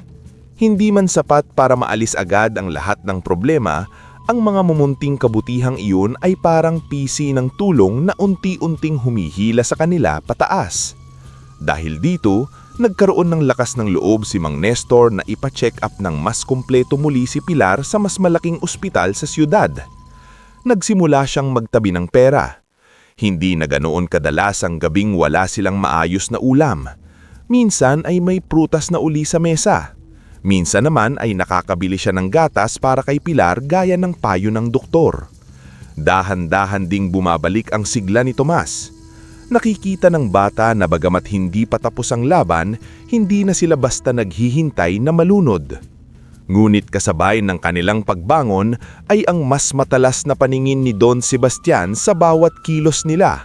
Hindi man sapat para maalis agad ang lahat ng problema, ang mga mumunting kabutihang iyon ay parang pisi ng tulong na unti-unting humihila sa kanila pataas. Dahil dito, nagkaroon ng lakas ng loob si Mang Nestor na ipa-check up ng mas kumpleto muli si Pilar sa mas malaking ospital sa siyudad. Nagsimula siyang magtabi ng pera. Hindi na ganoon kadalas ang gabing wala silang maayos na ulam. Minsan ay may prutas na uli sa mesa. Minsan naman ay nakakabili siya ng gatas para kay Pilar gaya ng payo ng doktor. Dahan-dahan ding bumabalik ang sigla ni Tomas. Nakikita ng bata na bagamat hindi pa tapos ang laban, hindi na sila basta naghihintay na malunod. Ngunit kasabay ng kanilang pagbangon ay ang mas matalas na paningin ni Don Sebastian sa bawat kilos nila.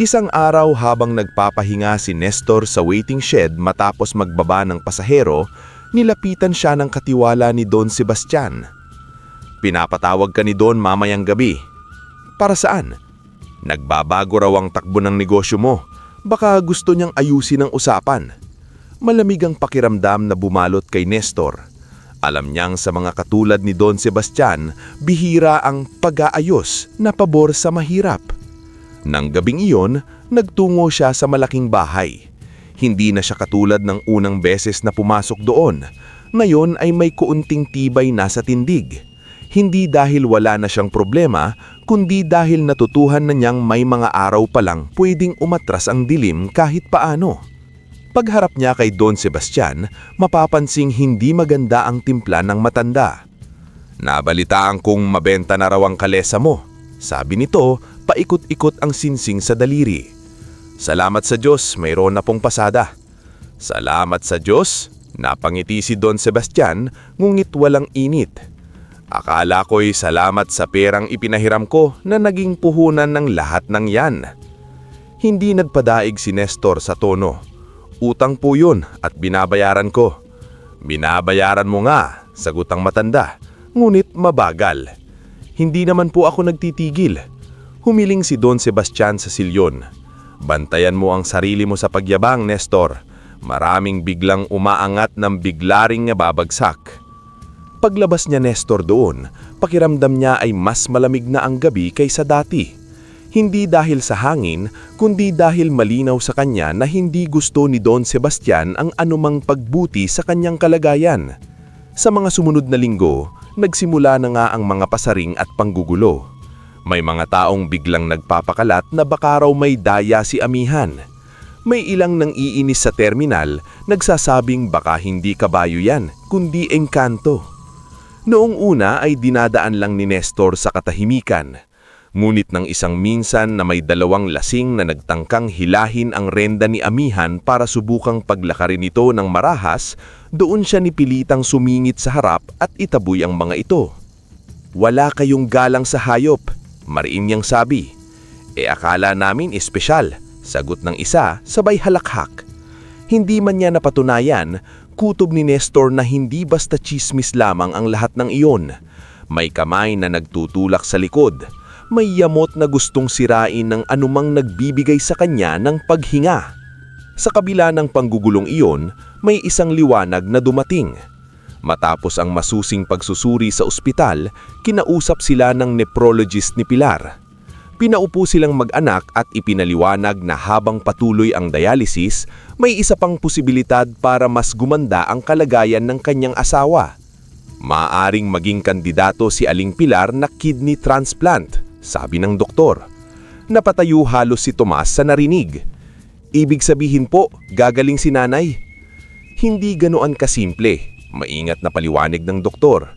Isang araw habang nagpapahinga si Nestor sa waiting shed matapos magbaba ng pasahero, nilapitan siya ng katiwala ni Don Sebastian. Pinapatawag ka ni Don mamayang gabi. Para saan? Nagbabago raw ang takbo ng negosyo mo. Baka gusto niyang ayusin ang usapan. Malamig ang pakiramdam na bumalot kay Nestor. Alam niyang sa mga katulad ni Don Sebastian, bihira ang pag-aayos na pabor sa mahirap. Nang gabing iyon, nagtungo siya sa malaking bahay. Hindi na siya katulad ng unang beses na pumasok doon. Ngayon ay may kuunting tibay na sa tindig. Hindi dahil wala na siyang problema, kundi dahil natutuhan na niyang may mga araw pa lang pwedeng umatras ang dilim kahit paano. Pagharap niya kay Don Sebastian, mapapansing hindi maganda ang timpla ng matanda. Nabalitaan kong mabenta na raw ang kalesa mo. Sabi nito, paikot-ikot ang sinsing sa daliri. Salamat sa Diyos, mayroon na pong pasada. Salamat sa Diyos, napangiti si Don Sebastian, ngunit walang init. Akala ko'y salamat sa perang ipinahiram ko na naging puhunan ng lahat ng yan. Hindi nagpadaig si Nestor sa tono. Utang po yun at binabayaran ko. Binabayaran mo nga, sagot ang matanda, ngunit mabagal. Hindi naman po ako nagtitigil. Humiling si Don Sebastian sa silyon. Bantayan mo ang sarili mo sa pagyabang, Nestor. Maraming biglang umaangat ng bigla ring babagsak. Paglabas niya, Nestor, doon, pakiramdam niya ay mas malamig na ang gabi kaysa dati. Hindi dahil sa hangin, kundi dahil malinaw sa kanya na hindi gusto ni Don Sebastian ang anumang pagbuti sa kanyang kalagayan. Sa mga sumunod na linggo, nagsimula na nga ang mga pasaring at panggugulo. May mga taong biglang nagpapakalat na baka raw may daya si Amihan. May ilang nang iinis sa terminal, nagsasabing baka hindi kabayo yan, kundi engkanto. Noong una ay dinadaan lang ni Nestor sa katahimikan. Ngunit ng isang minsan na may 2 lasing na nagtangkang hilahin ang renda ni Amihan para subukang paglakarin ito ng marahas, doon siya nipilitang sumingit sa harap at itaboy ang mga ito. "Wala kayong galang sa hayop," mariin niyang sabi. Akala namin espesyal," sagot ng isa sabay halakhak. Hindi man niya napatunayan, kutob ni Nestor na hindi basta chismis lamang ang lahat ng iyon. May kamay na nagtutulak sa likod. May yamot na gustong sirain ng anumang nagbibigay sa kanya ng paghinga. Sa kabila ng panggugulong iyon, may isang liwanag na dumating. Matapos ang masusing pagsusuri sa ospital, kinausap sila ng nephrologist ni Pilar. Pinaupo silang mag-anak at ipinaliwanag na habang patuloy ang dialysis, may isa pang posibilidad para mas gumanda ang kalagayan ng kanyang asawa. Maaring maging kandidato si Aling Pilar na kidney transplant, sabi ng doktor. Napatayo halos si Tomas sa narinig. "Ibig sabihin po, gagaling si nanay?" Hindi ganoon kasimple, maingat na paliwanag ng doktor.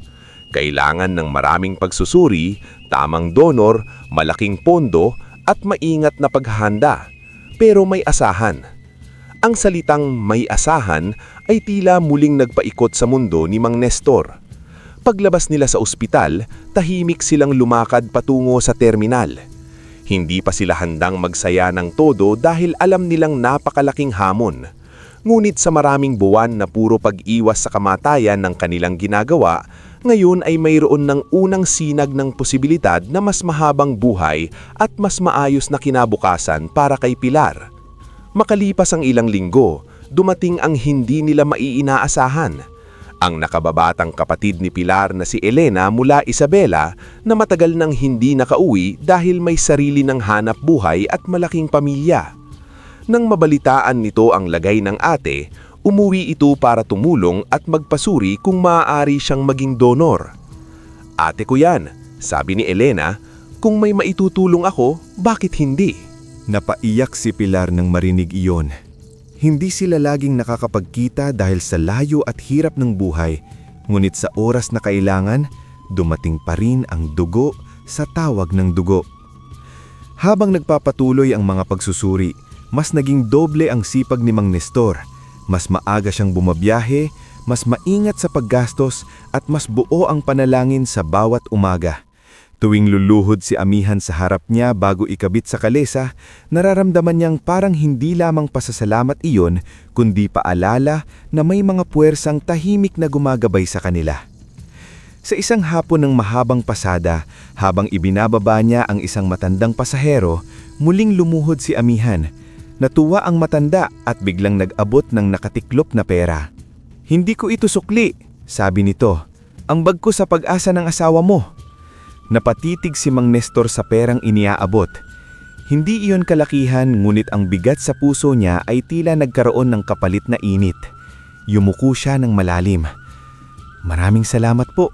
Kailangan ng maraming pagsusuri, tamang donor, malaking pondo at maingat na paghahanda. Pero may asahan. Ang salitang may asahan ay tila muling nagpaikot sa mundo ni Mang Nestor. Paglabas nila sa ospital, tahimik silang lumakad patungo sa terminal. Hindi pa sila handang magsaya ng todo dahil alam nilang napakalaking hamon. Ngunit sa maraming buwan na puro pag-iwas sa kamatayan ng kanilang ginagawa, ngayon ay mayroon ng unang sinag ng posibilidad na mas mahabang buhay at mas maayos na kinabukasan para kay Pilar. Makalipas ang ilang linggo, dumating ang hindi nila maiinaasahan. Ang nakababatang kapatid ni Pilar na si Elena mula Isabela na matagal nang hindi nakauwi dahil may sarili ng hanap buhay at malaking pamilya. Nang mabalitaan nito ang lagay ng ate, umuwi ito para tumulong at magpasuri kung maaari siyang maging donor. "Ate ko yan," sabi ni Elena, "kung may maitutulong ako, bakit hindi?" Napaiyak si Pilar nang marinig iyon. Hindi sila laging nakakapagkita dahil sa layo at hirap ng buhay, ngunit sa oras na kailangan, dumating pa rin ang dugo sa tawag ng dugo. Habang nagpapatuloy ang mga pagsusuri, mas naging doble ang sipag ni Mang Nestor. Mas maaga siyang bumabiyahe, mas maingat sa paggastos at mas buo ang panalangin sa bawat umaga. Tuwing luluhod si Amihan sa harap niya bago ikabit sa kalesa, nararamdaman niyang parang hindi lamang pasasalamat iyon, kundi paalala na may mga puwersang tahimik na gumagabay sa kanila. Sa isang hapon ng mahabang pasada, habang ibinababa niya ang isang matandang pasahero, muling lumuhod si Amihan. Natuwa ang matanda at biglang nag-abot ng nakatiklop na pera. "Hindi ko ito sukli," sabi nito. "Ang bag ko sa pag-asa ng asawa mo." Napatitig si Mang Nestor sa perang iniaabot. Hindi iyon kalakihan, ngunit ang bigat sa puso niya ay tila nagkaroon ng kapalit na init. Yumuko siya ng malalim. "Maraming salamat po."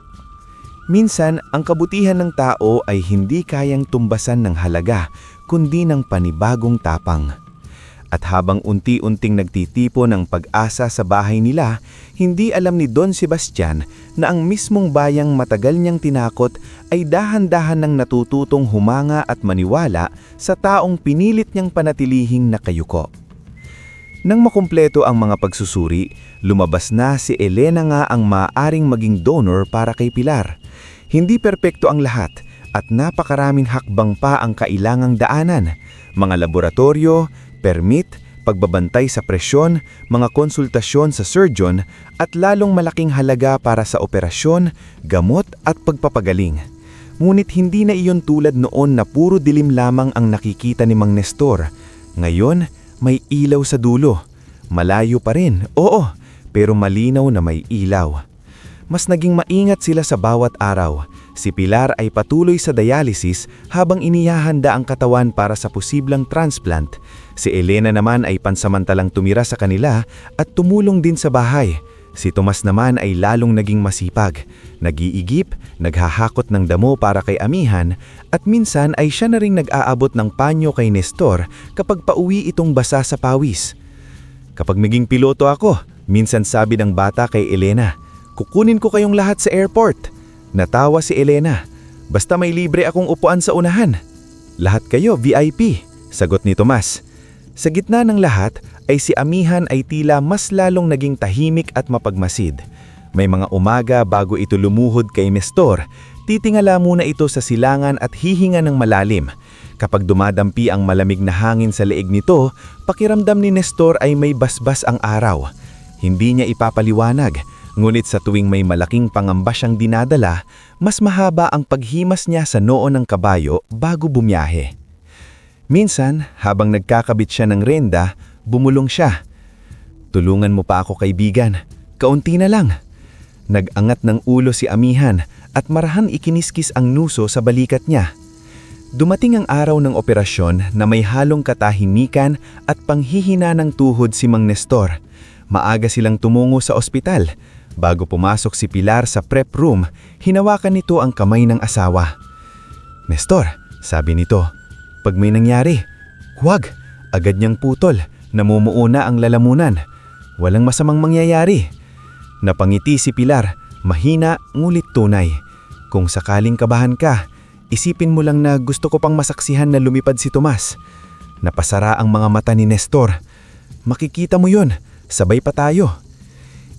Minsan, ang kabutihan ng tao ay hindi kayang tumbasan ng halaga, kundi ng panibagong tapang. At habang unti-unting nagtitipon ng pag-asa sa bahay nila, hindi alam ni Don Sebastian na ang mismong bayang matagal niyang tinakot ay dahan-dahan nang natututong humanga at maniwala sa taong pinilit niyang panatilihing nakayuko. Nang makumpleto ang mga pagsusuri, lumabas na si Elena nga ang maaaring maging donor para kay Pilar. Hindi perpekto ang lahat at napakaraming hakbang pa ang kailangang daanan. Mga laboratorio, permit, pagbabantay sa presyon, mga konsultasyon sa surgeon at lalong malaking halaga para sa operasyon, gamot at pagpapagaling. Ngunit hindi na iyon tulad noon na puro dilim lamang ang nakikita ni Mang Nestor. Ngayon, may ilaw sa dulo. Malayo pa rin, oo, pero malinaw na may ilaw. Mas naging maingat sila sa bawat araw. Si Pilar ay patuloy sa dialysis habang inihahanda ang katawan para sa posibleng transplant. Si Elena naman ay pansamantalang tumira sa kanila at tumulong din sa bahay. Si Tomas naman ay lalong naging masipag. Nag-iigip, naghahakot ng damo para kay amihan at minsan ay siya na ring nag-aabot ng panyo kay Nestor kapag pauwi itong basa sa pawis. Kapag maging piloto ako, minsan sabi ng bata kay Elena, kukunin ko kayong lahat sa airport. Natawa si Elena, basta may libre akong upuan sa unahan. Lahat kayo VIP, sagot ni Tomas. Sa gitna ng lahat ay si amihan ay tila mas lalong naging tahimik at mapagmasid. May mga umaga bago ito lumuhod kay Nestor, titingala muna ito sa silangan at hihinga ng malalim. Kapag dumadampi ang malamig na hangin sa leeg nito, pakiramdam ni Nestor ay may basbas ang araw. Hindi niya ipapaliwanag, ngunit sa tuwing may malaking pangamba siyang dinadala, mas mahaba ang paghimas niya sa noo ng kabayo bago bumiyahe. Minsan, habang nagkakabit siya ng renda, bumulong siya. Tulungan mo pa ako kaibigan, kaunti na lang. Nag-angat ng ulo si amihan at marahan ikiniskis ang nuso sa balikat niya. Dumating ang araw ng operasyon na may halong katahimikan at panghihina ng tuhod si Mang Nestor. Maaga silang tumungo sa ospital. Bago pumasok si Pilar sa prep room, hinawakan nito ang kamay ng asawa. Nestor, sabi nito, pag may nangyari, huwag, agad niyang putol, namumuo na ang lalamunan. Walang masamang mangyayari. Napangiti si Pilar, mahina ngulit tunay. Kung sakaling kabahan ka, isipin mo lang na gusto ko pang masaksihan na lumipad si Tomas. Napasara ang mga mata ni Nestor. Makikita mo yun, sabay pa tayo.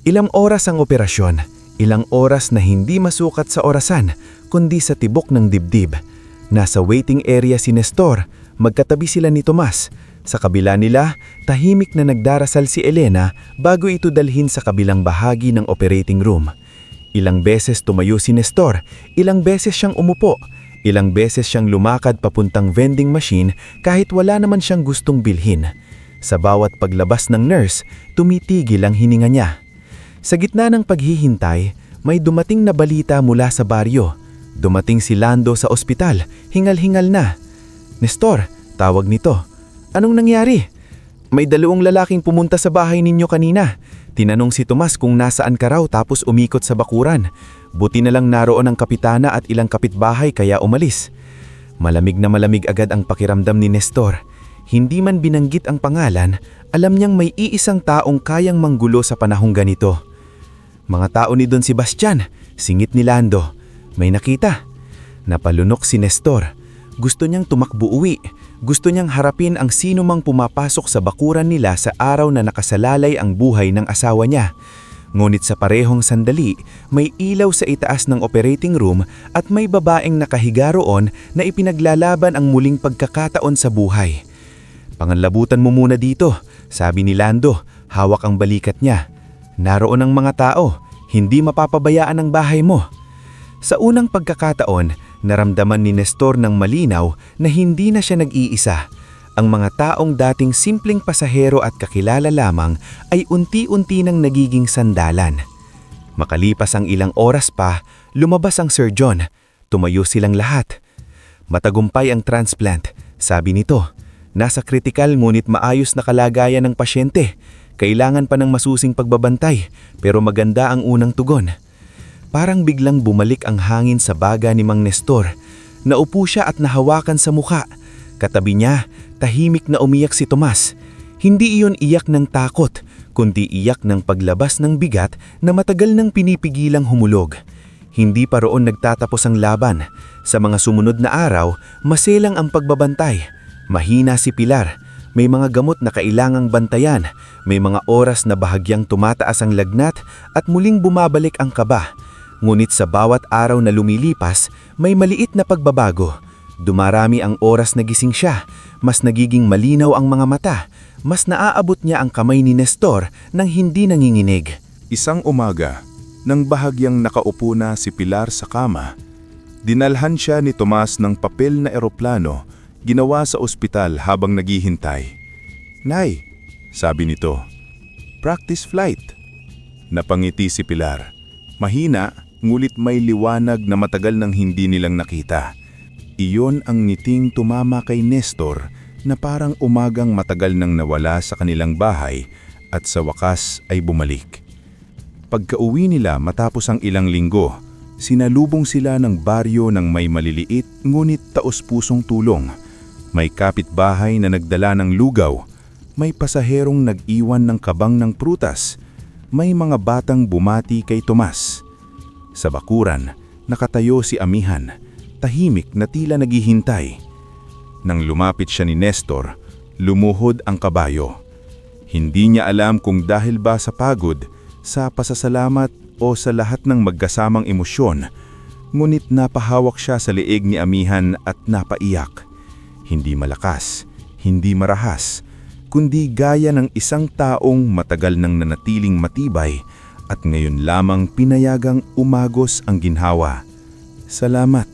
Ilang oras ang operasyon, ilang oras na hindi masukat sa orasan, kundi sa tibok ng dibdib. Nasa waiting area si Nestor, magkatabi sila ni Tomas. Sa kabila nila, tahimik na nagdarasal si Elena bago ito dalhin sa kabilang bahagi ng operating room. Ilang beses tumayo si Nestor, ilang beses siyang umupo, ilang beses siyang lumakad papuntang vending machine kahit wala naman siyang gustong bilhin. Sa bawat paglabas ng nurse, tumitigil ang hininga niya. Sa gitna ng paghihintay, may dumating na balita mula sa baryo. Dumating si Lando sa ospital, hingal-hingal na. Nestor, tawag nito. Anong nangyari? May 2 lalaking pumunta sa bahay ninyo kanina. Tinanong si Tomas kung nasaan ka raw tapos umikot sa bakuran. Buti na lang naroon ang kapitana at ilang kapitbahay kaya umalis. Malamig na malamig agad ang pakiramdam ni Nestor. Hindi man binanggit ang pangalan, alam niyang may iisang taong kayang manggulo sa panahong ganito. Mga tao ni Don Sebastian, singit ni Lando. May nakita. Napalunok si Nestor. Gusto niyang tumakbo uwi. Gusto niyang harapin ang sino mang pumapasok sa bakuran nila sa araw na nakasalalay ang buhay ng asawa niya. Ngunit sa parehong sandali, may ilaw sa itaas ng operating room at may babaeng nakahiga roon na ipinaglalaban ang muling pagkakataon sa buhay. Panganlabutan mo muna dito, sabi ni Lando, hawak ang balikat niya. Naroon ang mga tao, hindi mapapabayaan ang bahay mo. Sa unang pagkakataon, naramdaman ni Nestor ng malinaw na hindi na siya nag-iisa. Ang mga taong dating simpleng pasahero at kakilala lamang ay unti-unti nang nagiging sandalan. Makalipas ang ilang oras pa, lumabas ang Sir John. Tumayo silang lahat. Matagumpay ang transplant, sabi nito. Nasa kritikal ngunit maayos na kalagayan ng pasyente. Kailangan pa ng masusing pagbabantay, pero maganda ang unang tugon. Parang biglang bumalik ang hangin sa baga ni Mang Nestor. Naupo siya at nahawakan sa mukha. Katabi niya, tahimik na umiyak si Tomas. Hindi iyon iyak ng takot, kundi iyak ng paglabas ng bigat na matagal nang pinipigilang humulog. Hindi pa roon nagtatapos ang laban. Sa mga sumunod na araw, maselang ang pagbabantay. Mahina si Pilar. May mga gamot na kailangang bantayan. May mga oras na bahagyang tumataas ang lagnat at muling bumabalik ang kaba. Ngunit sa bawat araw na lumilipas, may maliit na pagbabago. Dumarami ang oras na gising siya, mas nagiging malinaw ang mga mata, mas naaabot niya ang kamay ni Nestor nang hindi nanginginig. Isang umaga, nang bahagyang nakaupo na si Pilar sa kama, Dinalhan siya ni Tomas ng papel na eroplano ginawa sa ospital habang naghihintay. "Nay," sabi nito, "practice flight." Napangiti si Pilar. Mahina, ngulit may liwanag na matagal nang hindi nilang nakita. Iyon ang ngiting tumama kay Nestor na parang umagang matagal nang nawala sa kanilang bahay at sa wakas ay bumalik. Pagkauwi nila matapos ang ilang linggo, sinalubong sila ng baryo ng may maliliit ngunit taos-pusong tulong. May kapitbahay na nagdala ng lugaw, may pasaherong nag-iwan ng kabang ng prutas, may mga batang bumati kay Tomas. Sa bakuran, nakatayo si Amihan, tahimik na tila naghihintay. Nang lumapit siya ni Nestor, lumuhod ang kabayo. Hindi niya alam kung dahil ba sa pagod, sa pasasalamat o sa lahat ng magkasamang emosyon, ngunit napahawak siya sa leeg ni Amihan at napaiyak. Hindi malakas, hindi marahas, kundi gaya ng isang taong matagal nang nanatiling matibay at ngayon lamang pinayagang umagos ang ginhawa. "Salamat,"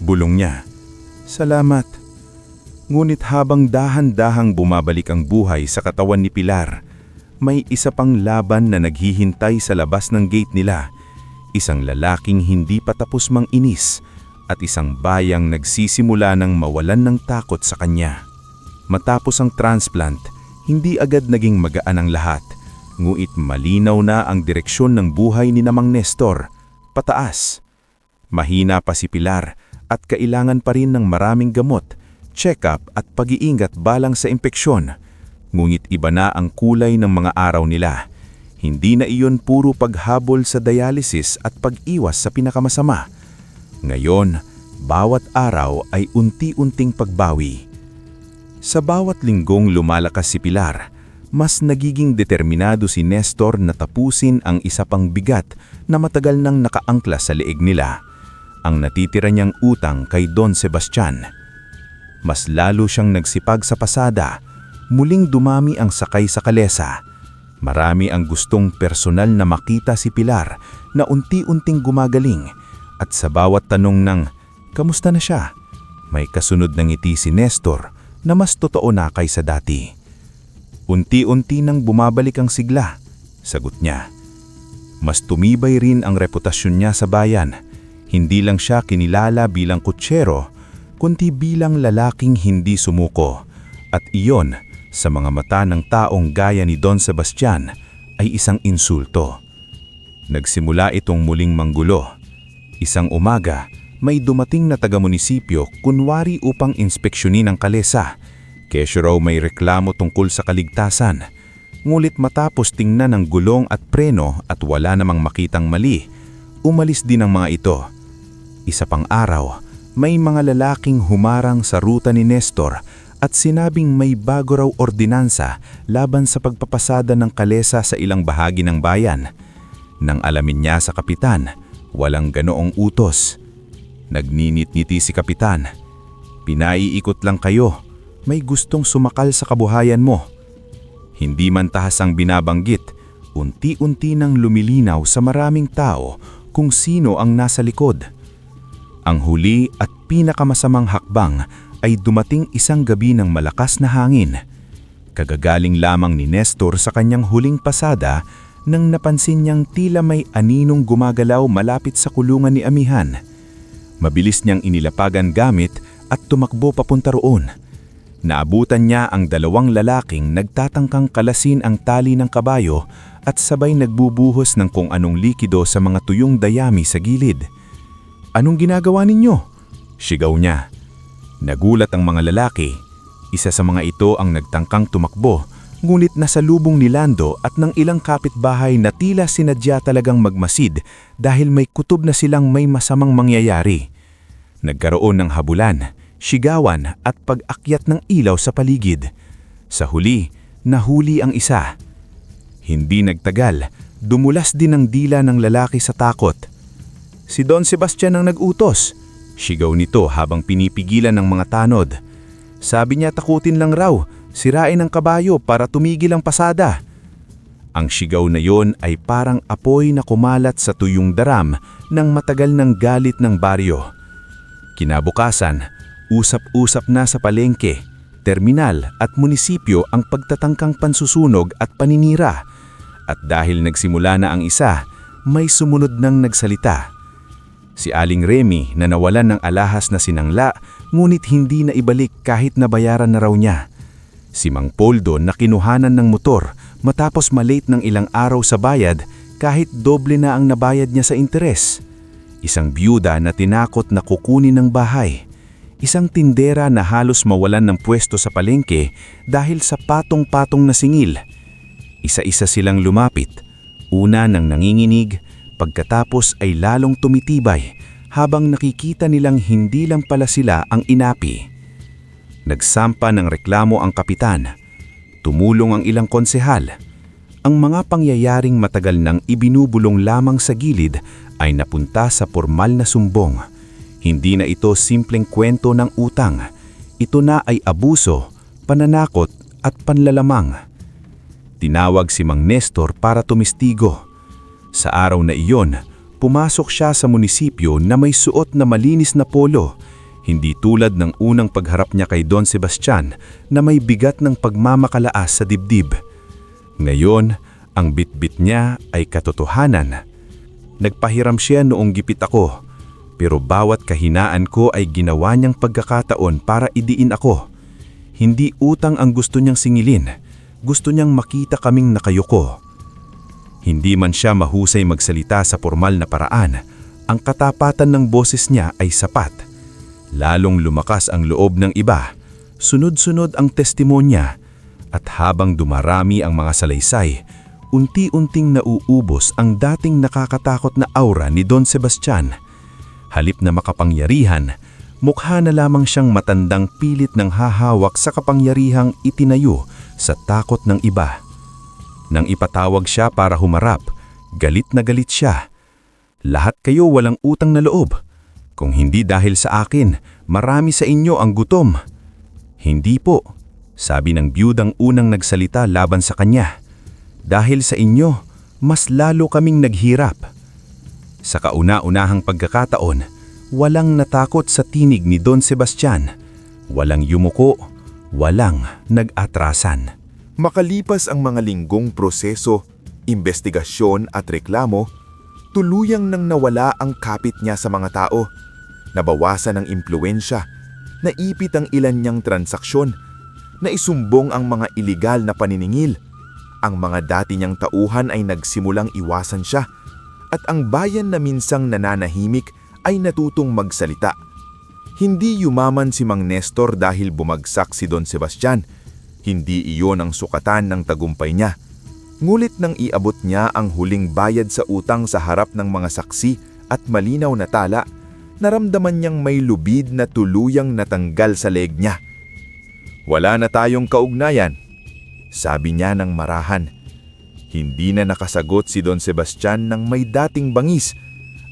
bulong niya. "Salamat." Ngunit habang dahan-dahang bumabalik ang buhay sa katawan ni Pilar, may isa pang laban na naghihintay sa labas ng gate nila. Isang lalaking hindi pa tapos manginis at isang bayang nagsisimula ng mawalan ng takot sa kanya. Matapos ang transplant, hindi agad naging magaan ang lahat, nguit malinaw na ang direksyon ng buhay ni Mang Nestor, pataas. Mahina pa si Pilar at kailangan pa rin ng maraming gamot, check-up at pag-iingat balang sa impeksyon. Ngunit iba na ang kulay ng mga araw nila. Hindi na iyon puro paghabol sa dialysis at pag-iwas sa pinakamasama. Ngayon, bawat araw ay unti-unting pagbawi. Sa bawat linggong lumalakas si Pilar, mas nagiging determinado si Nestor na tapusin ang isa pang bigat na matagal nang nakaangkla sa leeg nila, ang natitira niyang utang kay Don Sebastian. Mas lalo siyang nagsipag sa pasada. Muling dumami ang sakay sa kalesa. Marami ang gustong personal na makita si Pilar na unti-unting gumagaling at sa bawat tanong ng, "Kamusta na siya?" may kasunod ng ngiti si Nestor na mas totoo na kaysa dati. "Unti-unti nang bumabalik ang sigla," sagot niya. Mas tumibay rin ang reputasyon niya sa bayan. Hindi lang siya kinilala bilang kutsero, kundi bilang lalaking hindi sumuko. At iyon, sa mga mata ng taong gaya ni Don Sebastian, ay isang insulto. Nagsimula itong muling manggulo. Isang umaga, may dumating na taga-munisipyo kunwari upang inspeksyonin ang kalesa. Kesyo raw may reklamo tungkol sa kaligtasan. Ngulit matapos tingnan ang gulong at preno at wala namang makitang mali, umalis din ang mga ito. Isa pang araw, may mga lalaking humarang sa ruta ni Nestor at sinabing may bago raw ordinansa laban sa pagpapasada ng kalesa sa ilang bahagi ng bayan. Nang alamin niya sa kapitan, walang ganoong utos. Nagninit-ngiti si kapitan. "Pinaiikot lang kayo, may gustong sumakal sa kabuhayan mo." Hindi man tahasang binabanggit, unti-unti nang lumilinaw sa maraming tao kung sino ang nasa likod. Ang huli at pinakamasamang hakbang ay dumating isang gabi ng malakas na hangin. Kagagaling lamang ni Nestor sa kanyang huling pasada nang napansin niyang tila may aninong gumagalaw malapit sa kulungan ni Amihan. Mabilis niyang inilapagan gamit at tumakbo papunta roon. Naabutan niya ang dalawang lalaking nagtatangkang kalasin ang tali ng kabayo at sabay nagbubuhos ng kung anong likido sa mga tuyong dayami sa gilid. "Anong ginagawa ninyo?" sigaw niya. Nagulat ang mga lalaki. Isa sa mga ito ang nagtangkang tumakbo, ngunit nasalubong ni Lando at ng ilang kapitbahay na tila sinadya talagang magmasid dahil may kutob na silang may masamang mangyayari. Nagkaroon ng habulan, sigawan at pag-akyat ng ilaw sa paligid. Sa huli, nahuli ang isa. Hindi nagtagal, dumulas din ang dila ng lalaki sa takot. "Si Don Sebastian ang nag-utos," sigaw nito habang pinipigilan ng mga tanod. "Sabi niya takutin lang raw, sirain ang kabayo para tumigil ang pasada." Ang sigaw na yon ay parang apoy na kumalat sa tuyong daram ng matagal ng galit ng baryo. Kinabukasan, usap-usap na sa palengke, terminal at munisipyo ang pagtatangkang pansusunog at paninira. At dahil nagsimula na ang isa, may sumunod nang nagsalita. Si Aling Remy na nawalan ng alahas na sinangla ngunit hindi na ibalik kahit nabayaran na raw niya. Si Mang Poldo na kinuhanan ng motor matapos malate ng ilang araw sa bayad kahit doble na ang nabayad niya sa interes. Isang byuda na tinakot na kukunin ng bahay. Isang tindera na halos mawalan ng pwesto sa palengke dahil sa patong-patong na singil. Isa-isa silang lumapit. Una nang nanginginig, pagkatapos ay lalong tumitibay habang nakikita nilang hindi lang pala sila ang inapi. Nagsampa ng reklamo ang kapitan. Tumulong ang ilang konsehal. Ang mga pangyayaring matagal nang ibinubulong lamang sa gilid ay napunta sa formal na sumbong. Hindi na ito simpleng kwento ng utang. Ito na ay abuso, pananakot at panlalamang. Tinawag si Mang Nestor para tumistigo. Sa araw na iyon, pumasok siya sa munisipyo na may suot na malinis na polo. Hindi tulad ng unang pagharap niya kay Don Sebastian na may bigat ng pagmamakalaas sa dibdib. Ngayon, ang bitbit niya ay katotohanan. Nagpahiram siya noong gipit ako, pero bawat kahinaan ko ay ginawa niyang pagkakataon para idiin ako. Hindi utang ang gusto niyang singilin, gusto niyang makita kaming nakayuko. Hindi man siya mahusay magsalita sa formal na paraan, ang katapatan ng boses niya ay sapat. Lalong lumakas ang loob ng iba, sunod-sunod ang testimonya, at habang dumarami ang mga salaysay, unti-unting nauubos ang dating nakakatakot na aura ni Don Sebastian. Halip na makapangyarihan, mukha na lamang siyang matandang pilit ng hahawak sa kapangyarihang itinayo sa takot ng iba. Nang ipatawag siya para humarap, galit na galit siya. Lahat kayo walang utang na loob. Kung hindi dahil sa akin, marami sa inyo ang gutom. Hindi po, sabi ng biyudang unang nagsalita laban sa kanya. Dahil sa inyo, mas lalo kaming naghirap. Sa kauna-unahang pagkakataon, walang natakot sa tinig ni Don Sebastian. Walang yumuko, walang nag-atrasan. Makalipas ang mga linggong proseso, investigasyon at reklamo, tuluyang nang nawala ang kapit niya sa mga tao. Nabawasan ang impluensya, naipit ang ilan niyang transaksyon, naisumbong ang mga iligal na paniningil. Ang mga dati niyang tauhan ay nagsimulang iwasan siya, at ang bayan na minsang nananahimik ay natutong magsalita. Hindi yumaman si Mang Nestor dahil bumagsak si Don Sebastian. Hindi iyon ang sukatan ng tagumpay niya. Ngulit nang iabot niya ang huling bayad sa utang sa harap ng mga saksi at malinaw na tala, naramdaman niyang may lubid na tuluyang natanggal sa leeg niya. Wala na tayong kaugnayan, sabi niya ng marahan. Hindi na nakasagot si Don Sebastian ng may dating bangis.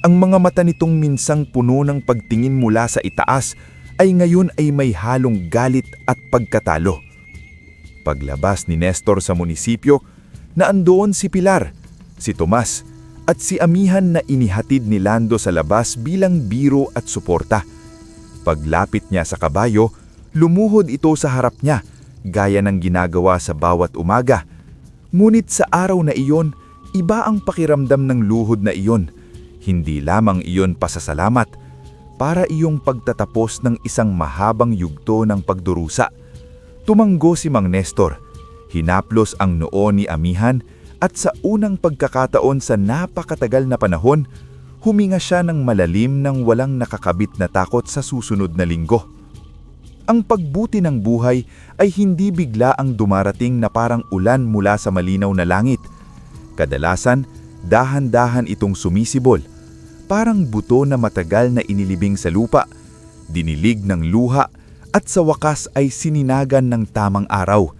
Ang mga mata nitong minsang puno ng pagtingin mula sa itaas ay ngayon ay may halong galit at pagkatalo. Paglabas ni Nestor sa munisipyo, naandoon si Pilar, si Tomas, at si Amihan na inihatid ni Lando sa labas bilang biro at suporta. Paglapit niya sa kabayo, lumuhod ito sa harap niya, gaya ng ginagawa sa bawat umaga. Ngunit sa araw na iyon, iba ang pakiramdam ng luhod na iyon. Hindi lamang iyon pasasalamat, para iyong pagtatapos ng isang mahabang yugto ng pagdurusa. Tumanggo si Mang Nestor, hinaplos ang noo ni Amihan, at sa unang pagkakataon sa napakatagal na panahon, huminga siya ng malalim nang walang nakakabit na takot sa susunod na linggo. Ang pagbuti ng buhay ay hindi bigla ang dumarating na parang ulan mula sa malinaw na langit. Kadalasan, dahan-dahan itong sumisibol, parang buto na matagal na inilibing sa lupa, dinilig ng luha, at sa wakas ay sininagan ng tamang araw.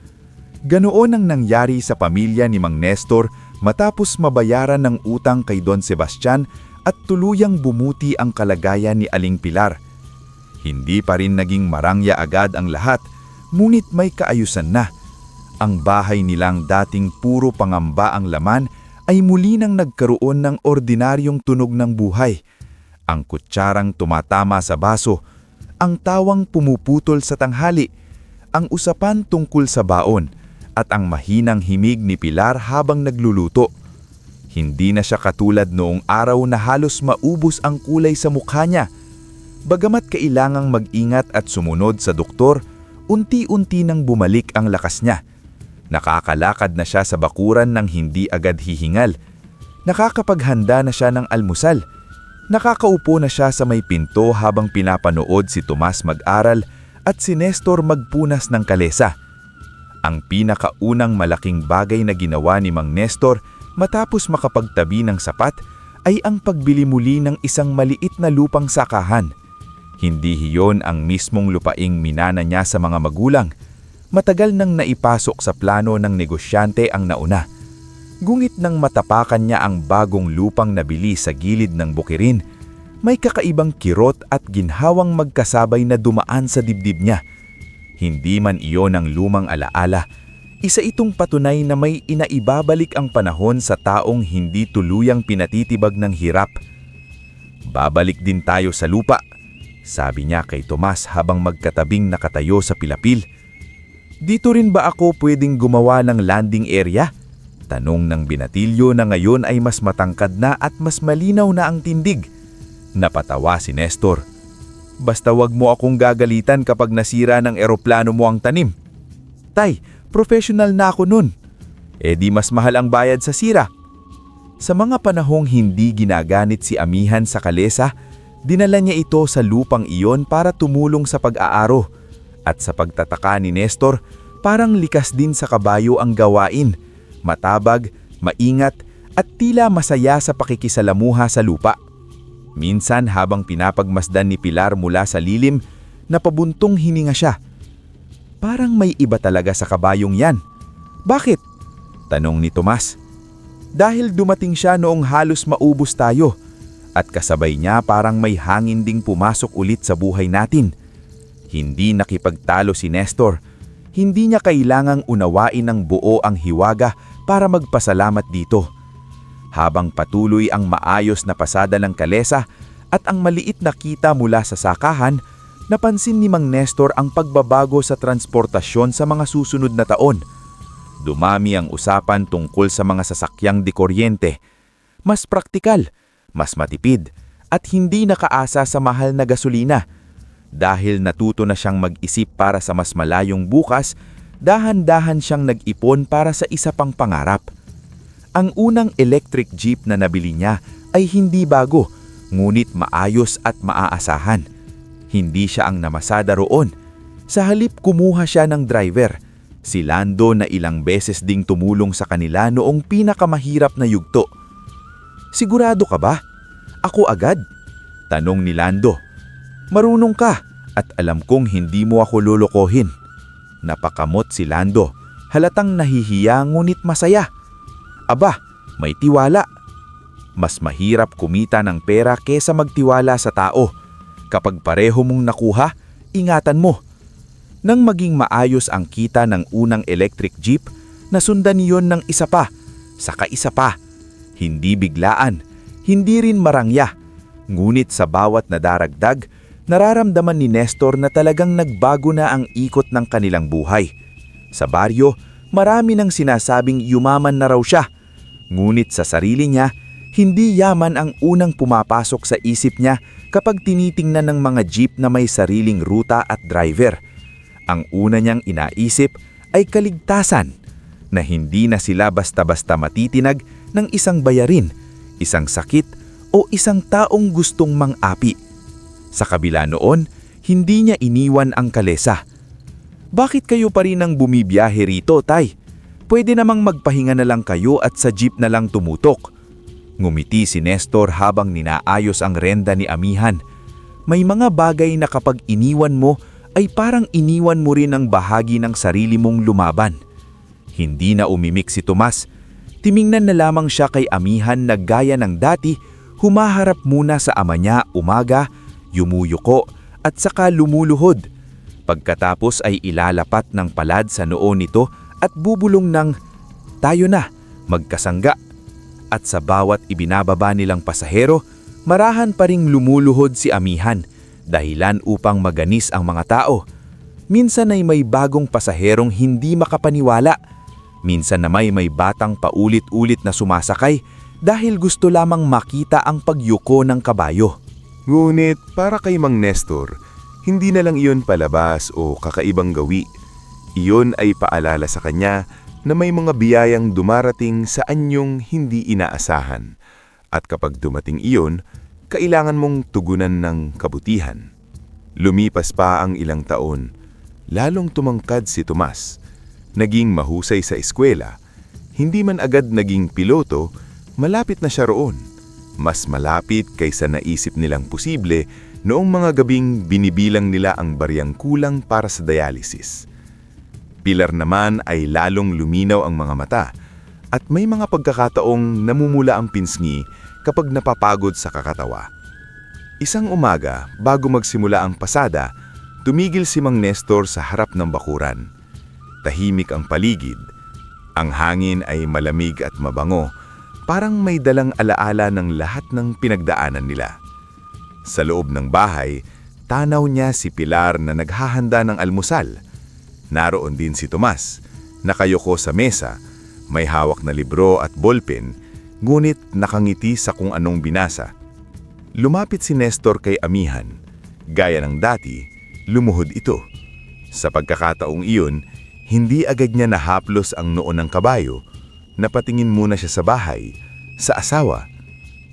Ganoon ang nangyari sa pamilya ni Mang Nestor matapos mabayaran ng utang kay Don Sebastian at tuluyang bumuti ang kalagayan ni Aling Pilar. Hindi pa rin naging marangya agad ang lahat, ngunit may kaayusan na. Ang bahay nilang dating puro pangamba ang laman ay muli nang nagkaroon ng ordinaryong tunog ng buhay. Ang kutsarang tumatama sa baso, ang tawang pumuputol sa tanghali, ang usapan tungkol sa baon, at ang mahinang himig ni Pilar habang nagluluto. Hindi na siya katulad noong araw na halos maubos ang kulay sa mukha niya. Bagamat kailangang mag-ingat at sumunod sa doktor, unti-unti nang bumalik ang lakas niya. Nakakalakad na siya sa bakuran nang hindi agad hihingal. Nakakapaghanda na siya ng almusal. Nakakaupo na siya sa may pinto habang pinapanood si Tomas mag-aral at si Nestor magpunas ng kalesa. Ang pinakaunang malaking bagay na ginawa ni Mang Nestor matapos makapagtabi ng sapat ay ang pagbili muli ng isang maliit na lupang sakahan. Hindi hiyon ang mismong lupaing minana niya sa mga magulang. Matagal nang naipasok sa plano ng negosyante ang nauna. Gungit nang matapakan niya ang bagong lupang nabili sa gilid ng bukirin, may kakaibang kirot at ginhawang magkasabay na dumaan sa dibdib niya. Hindi man iyon ang lumang alaala, isa itong patunay na may inaibabalik ang panahon sa taong hindi tuluyang pinatitibag ng hirap. Babalik din tayo sa lupa, sabi niya kay Tomas habang magkatabing nakatayo sa pilapil. Dito rin ba ako pwedeng gumawa ng landing area? Tanong ng binatilyo na ngayon ay mas matangkad na at mas malinaw na ang tindig. Napatawa si Nestor. Basta wag mo akong gagalitan kapag nasira ng eroplano mo ang tanim. Tay, professional na ako nun. Di mas mahal ang bayad sa sira. Sa mga panahong hindi ginaganit si Amihan sa kalesa, dinala niya ito sa lupang iyon para tumulong sa pag-aaro. At sa pagtataka ni Nestor, parang likas din sa kabayo ang gawain. Matabag, maingat, at tila masaya sa pakikisalamuha sa lupa. Minsan habang pinapagmasdan ni Pilar mula sa lilim, napabuntong hininga siya. Parang may iba talaga sa kabayong yan. Bakit? Tanong ni Tomas. Dahil dumating siya noong halos maubos tayo. At kasabay niya parang may hangin ding pumasok ulit sa buhay natin. Hindi nakipagtalo si Nestor. Hindi niya kailangang unawain ng buo ang hiwaga para magpasalamat dito. Habang patuloy ang maayos na pasada ng kalesa at ang maliit na kita mula sa sakahan, napansin ni Mang Nestor ang pagbabago sa transportasyon sa mga susunod na taon. Dumami ang usapan tungkol sa mga sasakyang dekuryente. Mas praktikal, mas matipid, at hindi nakaasa sa mahal na gasolina. Dahil natuto na siyang mag-isip para sa mas malayong bukas, dahan-dahan siyang nag-ipon para sa isa pang pangarap. Ang unang electric jeep na nabili niya ay hindi bago, ngunit maayos at maaasahan. Hindi siya ang namasada roon. Sa halip kumuha siya ng driver, si Lando na ilang beses ding tumulong sa kanila noong pinakamahirap na yugto. Sigurado ka ba? Ako agad? Tanong ni Lando. Marunong ka at alam kong hindi mo ako lolokohin. Napakamot si Lando, halatang nahihiya ngunit masaya. Aba, may tiwala. Mas mahirap kumita ng pera kesa magtiwala sa tao. Kapag pareho mong nakuha, ingatan mo. Nang maging maayos ang kita ng unang electric jeep, nasundan niyon ng isa pa, saka isa pa. Hindi biglaan, hindi rin marangya. Ngunit sa bawat nadaragdag, nararamdaman ni Nestor na talagang nagbago na ang ikot ng kanilang buhay. Sa baryo, marami nang sinasabing yumaman na raw siya. Ngunit sa sarili niya, hindi yaman ang unang pumapasok sa isip niya kapag tinitingnan ng mga jeep na may sariling ruta at driver. Ang una niyang inaisip ay kaligtasan, na hindi na sila basta-basta matitinag ng isang bayarin, isang sakit o isang taong gustong mang-api. Sa kabila noon, hindi niya iniwan ang kalesa. Bakit kayo pa rin ang bumibiyahe rito, Tay? Pwede namang magpahinga na lang kayo at sa jeep na lang tumutok. Ngumiti si Nestor habang ninaayos ang renda ni Amihan. May mga bagay na kapag iniwan mo ay parang iniwan mo rin ang bahagi ng sarili mong lumaban. Hindi na umimik si Tomas. Timingnan na lamang siya kay Amihan na gaya ng dati, humaharap muna sa ama niya umaga, yumuyuko at saka lumuluhod. Pagkatapos ay ilalapat ng palad sa noo nito at bubulong ng, "Tayo na, magkasangga." At sa bawat ibinababa nilang pasahero, marahan pa ring lumuluhod si Amihan. dahilan upang maganis ang mga tao. Minsan ay may bagong pasaherong hindi makapaniwala. Minsan na may batang paulit-ulit na sumasakay dahil gusto lamang makita ang pagyuko ng kabayo. Ngunit para kay Mang Nestor, hindi na lang iyon palabas o kakaibang gawi. Iyon ay paalala sa kanya na may mga biyayang dumarating sa anyong hindi inaasahan. At kapag dumating iyon, kailangan mong tugunan ng kabutihan. Lumipas pa ang ilang taon, lalong tumangkad si Tomas. Naging mahusay sa eskwela. Hindi man agad naging piloto, malapit na siya roon. Mas malapit kaysa naisip nilang posible noong mga gabing binibilang nila ang baryang kulang para sa dialysis. Pilar naman ay lalong luminaw ang mga mata at may mga pagkakataong namumula ang pinsngi kapag napapagod sa kakatawa. Isang umaga, bago magsimula ang pasada, tumigil si Mang Nestor sa harap ng bakuran. Tahimik ang paligid. Ang hangin ay malamig at mabango, parang may dalang alaala ng lahat ng pinagdaanan nila. Sa loob ng bahay, tanaw niya si Pilar na naghahanda ng almusal. Naroon din si Tomas, nakayuko sa mesa, may hawak na libro at ballpen, ngunit nakangiti sa kung anong binasa. Lumapit si Nestor kay amihan. Gaya ng dati, lumuhod ito. Sa pagkakataong iyon, hindi agad niya nahaplos ang noo ng kabayo. Napatingin muna siya sa bahay, sa asawa,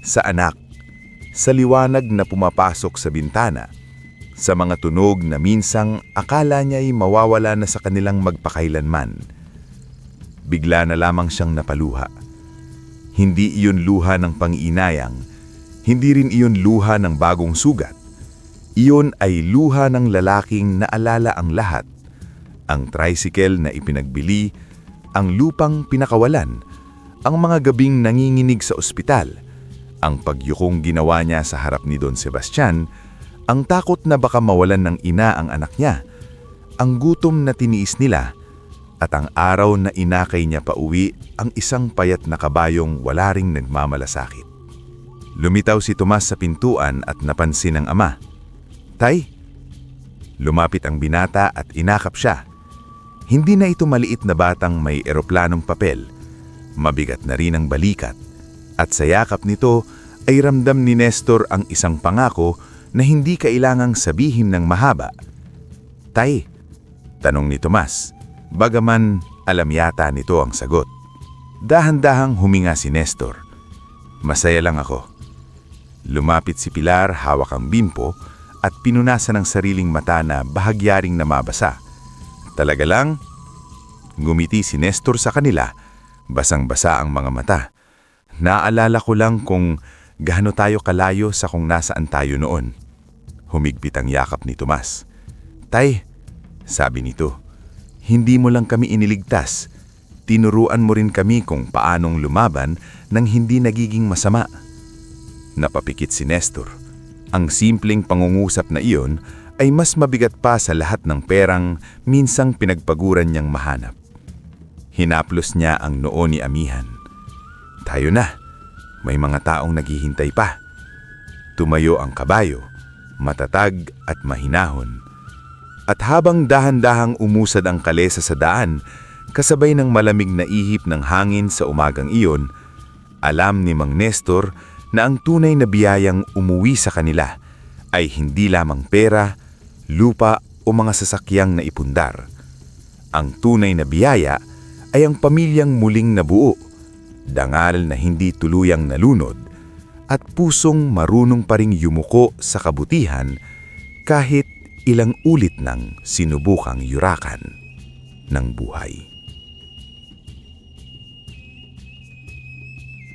sa anak, sa liwanag na pumapasok sa bintana, sa mga tunog na minsang akala niya'y mawawala na sa kanilang magpakailanman. Bigla na lamang siyang napaluha. Hindi iyon luha ng pang-iinayang, hindi rin iyon luha ng bagong sugat. Iyon ay luha ng lalaking naalala ang lahat. Ang tricycle na ipinagbili, ang lupang pinakawalan, ang mga gabing nanginginig sa ospital, ang pagyukong ginawa niya sa harap ni Don Sebastian, ang takot na baka mawalan ng ina ang anak niya, ang gutom na tiniis nila, at ang araw na inakay niya pauwi ang isang payat na kabayong wala ring nagmamalasakit. Lumitaw si Tomas sa pintuan at napansin ng ama. "Tay!" Lumapit ang binata at inakap siya. Hindi na ito maliit na batang may eroplanong papel. Mabigat na rin ang balikat. At sa yakap nito ay ramdam ni Nestor ang isang pangako na hindi kailangang sabihin ng mahaba. "Tay?" tanong ni Tomas. Bagaman alam yata nito ang sagot. Dahan-dahang huminga si Nestor. "Masaya lang ako." Lumapit si Pilar, hawak ang bimpo at pinunasan ng sariling mata na bahagyaring namabasa. "Talaga lang?" Ngumiti si Nestor sa kanila, basang-basa ang mga mata. "Naalala ko lang kung gaano tayo kalayo sa kung nasaan tayo noon." Humigpit ang yakap ni Tomas. "Tay," sabi nito, "hindi mo lang kami iniligtas. Tinuruan mo rin kami kung paanong lumaban nang hindi nagiging masama." Napapikit si Nestor. Ang simpleng pangungusap na iyon ay mas mabigat pa sa lahat ng perang minsang pinagpaguran niyang mahanap. Hinaplos niya ang noo ni amihan. "Tayo na, may mga taong naghihintay pa." Tumayo ang kabayo, matatag at mahinahon. At habang dahan-dahang umusad ang kalesa sa daan, kasabay ng malamig na ihip ng hangin sa umagang iyon, alam ni Mang Nestor na ang tunay na biyayang umuwi sa kanila ay hindi lamang pera, lupa o mga sasakyang naipundar. Ang tunay na biyaya ay ang pamilyang muling nabuo, dangal na hindi tuluyang nalunod, at pusong marunong pa ring yumuko sa kabutihan kahit ilang ulit nang sinubukang yurakan ng buhay.